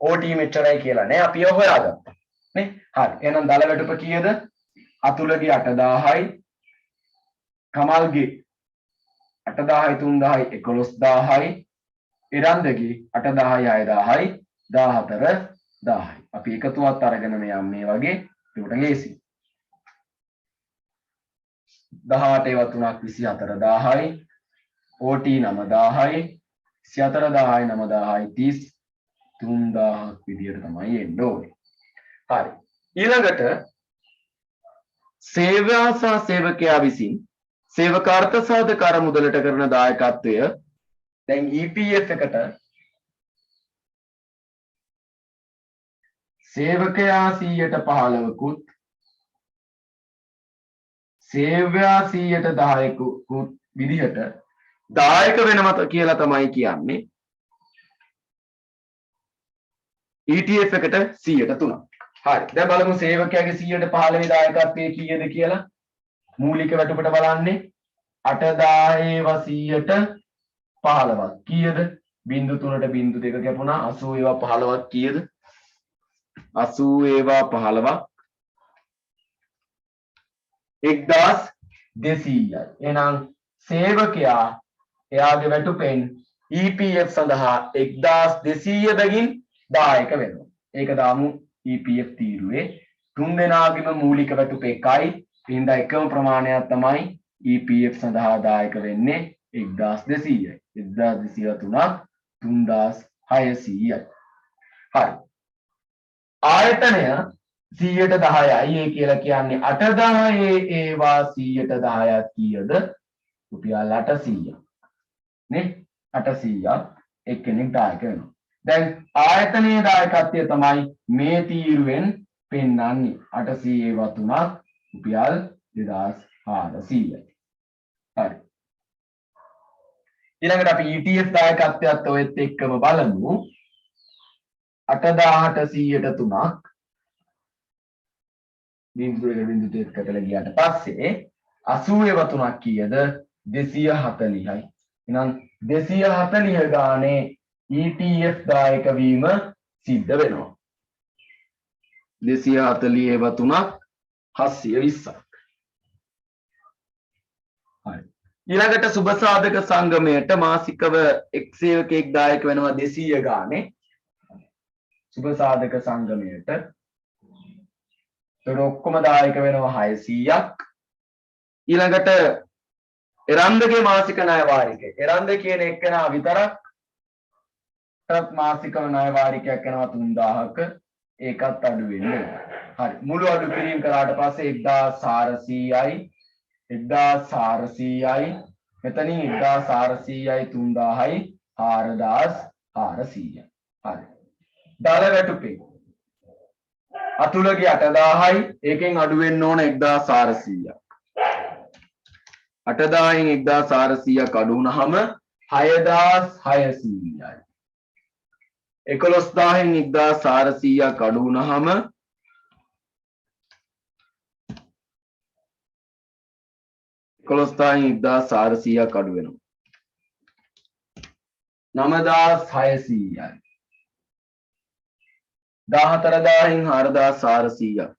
OT මෙච්චරයි කියලා නේ අපි හොයාගත්තා. නේ? හරි. එහෙනම් දල වැටුප කීයද? අතුලගේ 8000යි, කමල්ගේ 8000යි 3000යි 11000යි, ඉරන්දගේ 8000යි 6000යි 14000යි. අපි එකතුවත් අරගෙන මේ වගේ ඒකට ලේසි. 18 ඒවා 3ක් 24000යි, OT 9000යි, 24000යි 9000යි 33000ක් විදියට තමයි එන්න ඕනේ. හරි. ඊළඟට සේවයා සහ සේවකයා විසින් සේවකාර්ථ සාධක අරමුදලට කරන දායකත්වය දැන් EPF එකට සේවකයා 115කුත් සේවයා 110කුත් විදිහට දායක වෙනවත කියලා තමයි කියන්නේ. ETF එකට 103ක්. හරි. දැන් බලමු සේවකයාගේ 115 දායකත්වයේ කීයද කියලා. මූලික වැටුපට බලන්නේ 8000 115ක් කීයද? 0.2 කැපුණා 80 15ක් කීයද? 80 15ක් 1200යි. එහෙනම් සේවකයා එයාගේ වැටුපෙන් EPF සඳහා 1200 බැගින් දායක වෙනවා. ඒක දාමු EPF තීරුවේ. තුන් දෙනාගේම මූලික වැටුප එකයි. හින්දා එකම ප්‍රමාණයක් තමයි EPF සඳහා දායක වෙන්නේ 1200යි. 1203ක් 3600යි. හරි. ආයතනය 110යි. ඒ කියලා කියන්නේ 8000 ඒවා 110ක් කීයද? රුපියල් 800ක්. නේ? 800ක් එක්කෙනෙක් දායක වෙනවා. දැන් ආයතනයේ දායකත්වය තමයි මේ තීරුවෙන් පෙන්වන්නේ. 800 ඒවා 3ක් රුපියල් 2400යි. හරි. ඊළඟට අපි ETF දායකත්වයත් ඔයත් එක්කම බලමු. 8800ට 3ක් බිඳුවකට ගියාට පස්සේ 80 ඒවා 3ක් කීයද? 240යි. එහෙනම් 240 ගානේ ETF දායක වීම සිද්ධ වෙනවා. 240 ඒවා 3ක් 720ක්. ඊළඟට සුබ සාධක සංගමයට මාසිකව එක් සේවකයෙක් දායක වෙනවා 200 ගානේ. සුබ සාධක සංගමයට ඒතර ඔක්කොම දායක වෙනවා 600ක්. ඊළඟට එරන්දගේ මාසික ණය වාරිකය. එරන්ද කියන එක්කෙනා විතරක් මාසිකව ණය වාරිකයක් යනවා 3000ක. ඒකත් අඩු වෙන්නේ. හරි. මුළු අඩු කිරීම කරාට පස්සේ 1400යි 1400යි මෙතනින් 1400යි 3000යි 4400යි. හරි. දල වැටුපේ අතුලගේ 8000යි ඒකෙන් අඩු වෙන්න ඕන 1400ක්. 8000න් 1400ක් අඩු වුණාම 6600යි. 11000න් 1400ක් අඩු වුණාම 11000න් 1400ක් අඩු වෙනවා 9600යි. 14000න් 4400ක්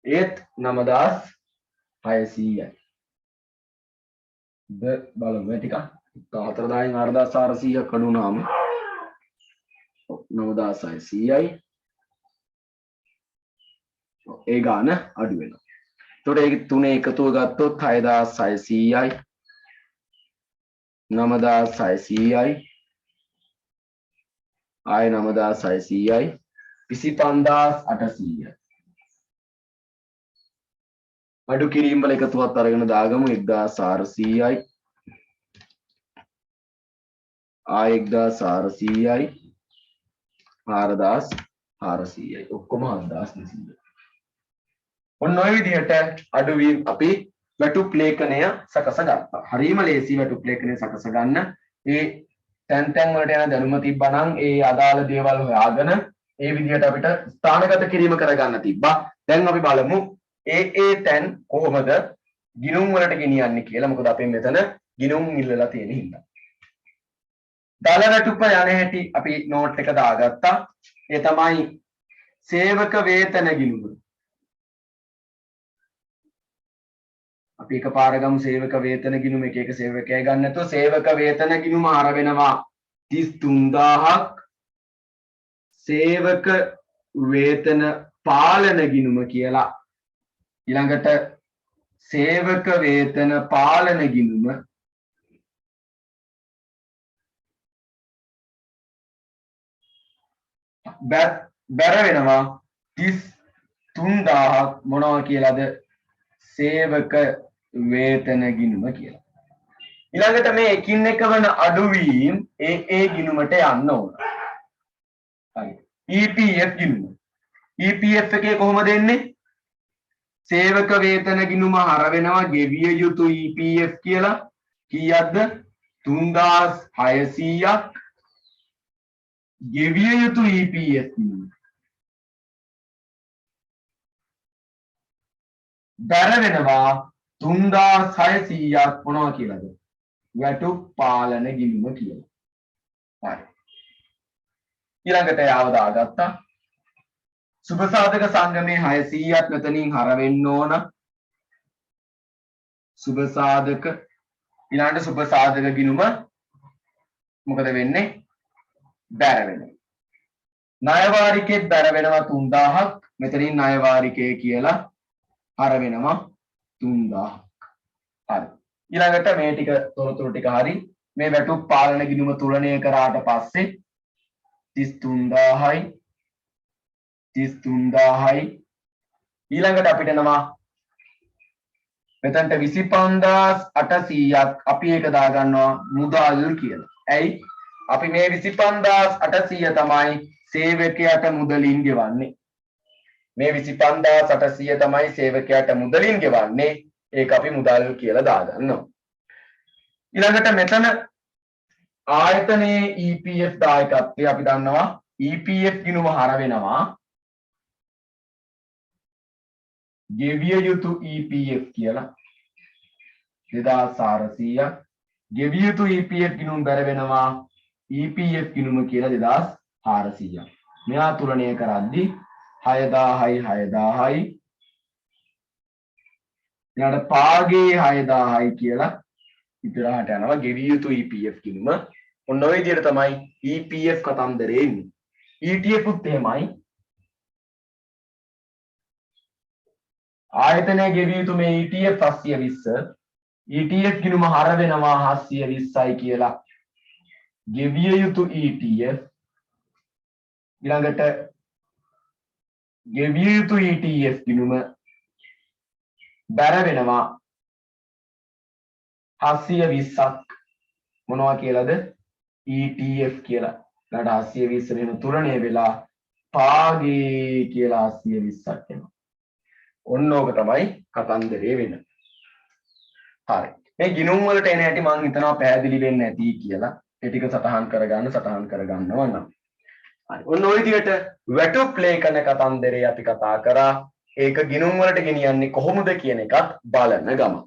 ඒත් 9600යි. බලමු මේ ටික 14000න් 4400ක් අඩු වුණාම 9600යි. ඒ ගාන අඩු වෙනවා. එතකොට ඒක තුනේ එකතුව ගත්තොත් 6600යි 9600යි ආය 9600යි 25800යි. අඩු කිරීම වල එකතුවත් අරගෙන දාගමු 1400යි ආය 1400යි 4400යි ඔක්කොම 7200. ඔන්න ඔය විදිහට අඩුවීම් අපි වැටුප් ලේඛනය සකස ගත්තා. හරිම ලේසි වැටුප් ලේඛනය සකස ගන්න. ඒ තැන් තැන් වලට යන දැනුම තිබ්බනම් ඒ අදාළ දේවල් හොයාගෙන ඒ විදිහට අපිට ස්ථානගත කිරීම කරගන්න තිබ්බා. දැන් අපි බලමු ඒ තැන් කොහොමද ගිණුම් වලට ගෙනියන්නේ කියලා. මොකද අපෙන් මෙතන ගිණුම් ඉල්ලලා තියෙන හින්දා. දල වැටුප යන හැටි අපි නෝට් එක දාගත්තා. ඒ තමයි සේවක වේතන ගිණුම. අපි එකපාර ගමු සේවක වේතන ගිණුම එක එක සේවකයෙක් ගන්න නැතුව සේවක වේතන ගිණුම ආර වෙනවා 33000ක්. සේවක වේතන පාලන ගිණුම කියලා ඊළඟට සේවක වේතන පාලන ගිණුම බැර වෙනවා 33000ක්. මොනවා කියලාද? සේවක වේතන ගිණුම කියලා. ඊළඟට මේ එකින් එක වන අඩුවීම් ඒ ගිණුමට යන්න ඕන. හරි. EPF ගිණුම. EPF එකේ කොහොමද එන්නේ? සේවක වේතන ගිණුම හර වෙනවා ගෙවිය යුතු EPF කියලා. කීයක්ද? 3600ක්. ගෙවිය යුතු EPF ගිණුම බැර වෙනවා 3600ක්. මොනවා කියලාද? වැටුප් පාලන ගිණුම කියලා. හරි. ඊළඟට යාව දාගත්තා. සුබ සාධක සංගමේ 600ක් මෙතනින් හර වෙන්න ඕන. සුබ සාධක ඊළඟට සුබ සාධක ගිණුම මොකද වෙන්නේ? බැර වෙනවා. ණය වාරිකේ බැර වෙනවා 3000ක්. මෙතනින් ණය වාරිකය කියලා හර වෙනවා 3000ක්. හරි. ඊළඟට මේ ටික තොරතුරු ටික හරි. මේ වැටුප් පාලන ගිණුම තුලණය කරාට පස්සේ 33000යි 33000යි ඊළඟට අපිට එනවා මෙතනට 25800ක්. අපි ඒක දාගන්නවා මුදල් කියලා. ඇයි? අපි මේ 25800 තමයි සේවකයාට මුදලින් ගෙවන්නේ. මේ 25800 තමයි සේවකයාට මුදලින් ගෙවන්නේ. ඒක අපි මුදල් කියලා දාගන්නවා. ඊළඟට මෙතන ආයතනයේ EPF දායකත්වය අපි දන්නවා. EPF ගිණුම හර වෙනවා ගෙවිය යුතු EPF කියලා 2400ක්. ගෙවිය යුතු EPF ගිණුම බැර වෙනවා EPF ගිණුම කියලා 2400ක්. මෙයා තුලණය කරද්දී 6000යි 6000යි ඊළඟට පාගේ 6000යි කියලා ඉතරහට යනවා ගෙවිය යුතු EPF ගිණුම. ඔන්න ඔය විදිහට තමයි EPF කතන්දරේ එන්නේ. ETF උත් එහෙමයි. ආයතනයේ ගෙවිය යුතු මේ ETF 720 ETF ගිණුම හර වෙනවා 720යි කියලා ගෙවිය යුතු ETF ඊළඟට ගෙවිය යුතු ETF ගිණුම බැර වෙනවා 720ක් මොනවා කියලාද ETF කියලා. ඊළඟට 720 වෙන තුරණය වෙලා පාගේ කියලා 720ක් එනවා. ඔන්න ඕක තමයි කතන්දරේ වෙන්නේ. හරි. මේ ගිණුම් වලට එන හැටි මම හිතනවා පැහැදිලි වෙන්නේ නැති කියලා. ඒ ටික සටහන් කරගන්නවා නම්. හරි. ඔන්න ওই විදිහට වැටුප් ලේඛන කතන්දරේ අපි කතා කරා. ඒක ගිණුම් වලට ගෙනියන්නේ කොහොමද කියන එකත් බලන ගමන්.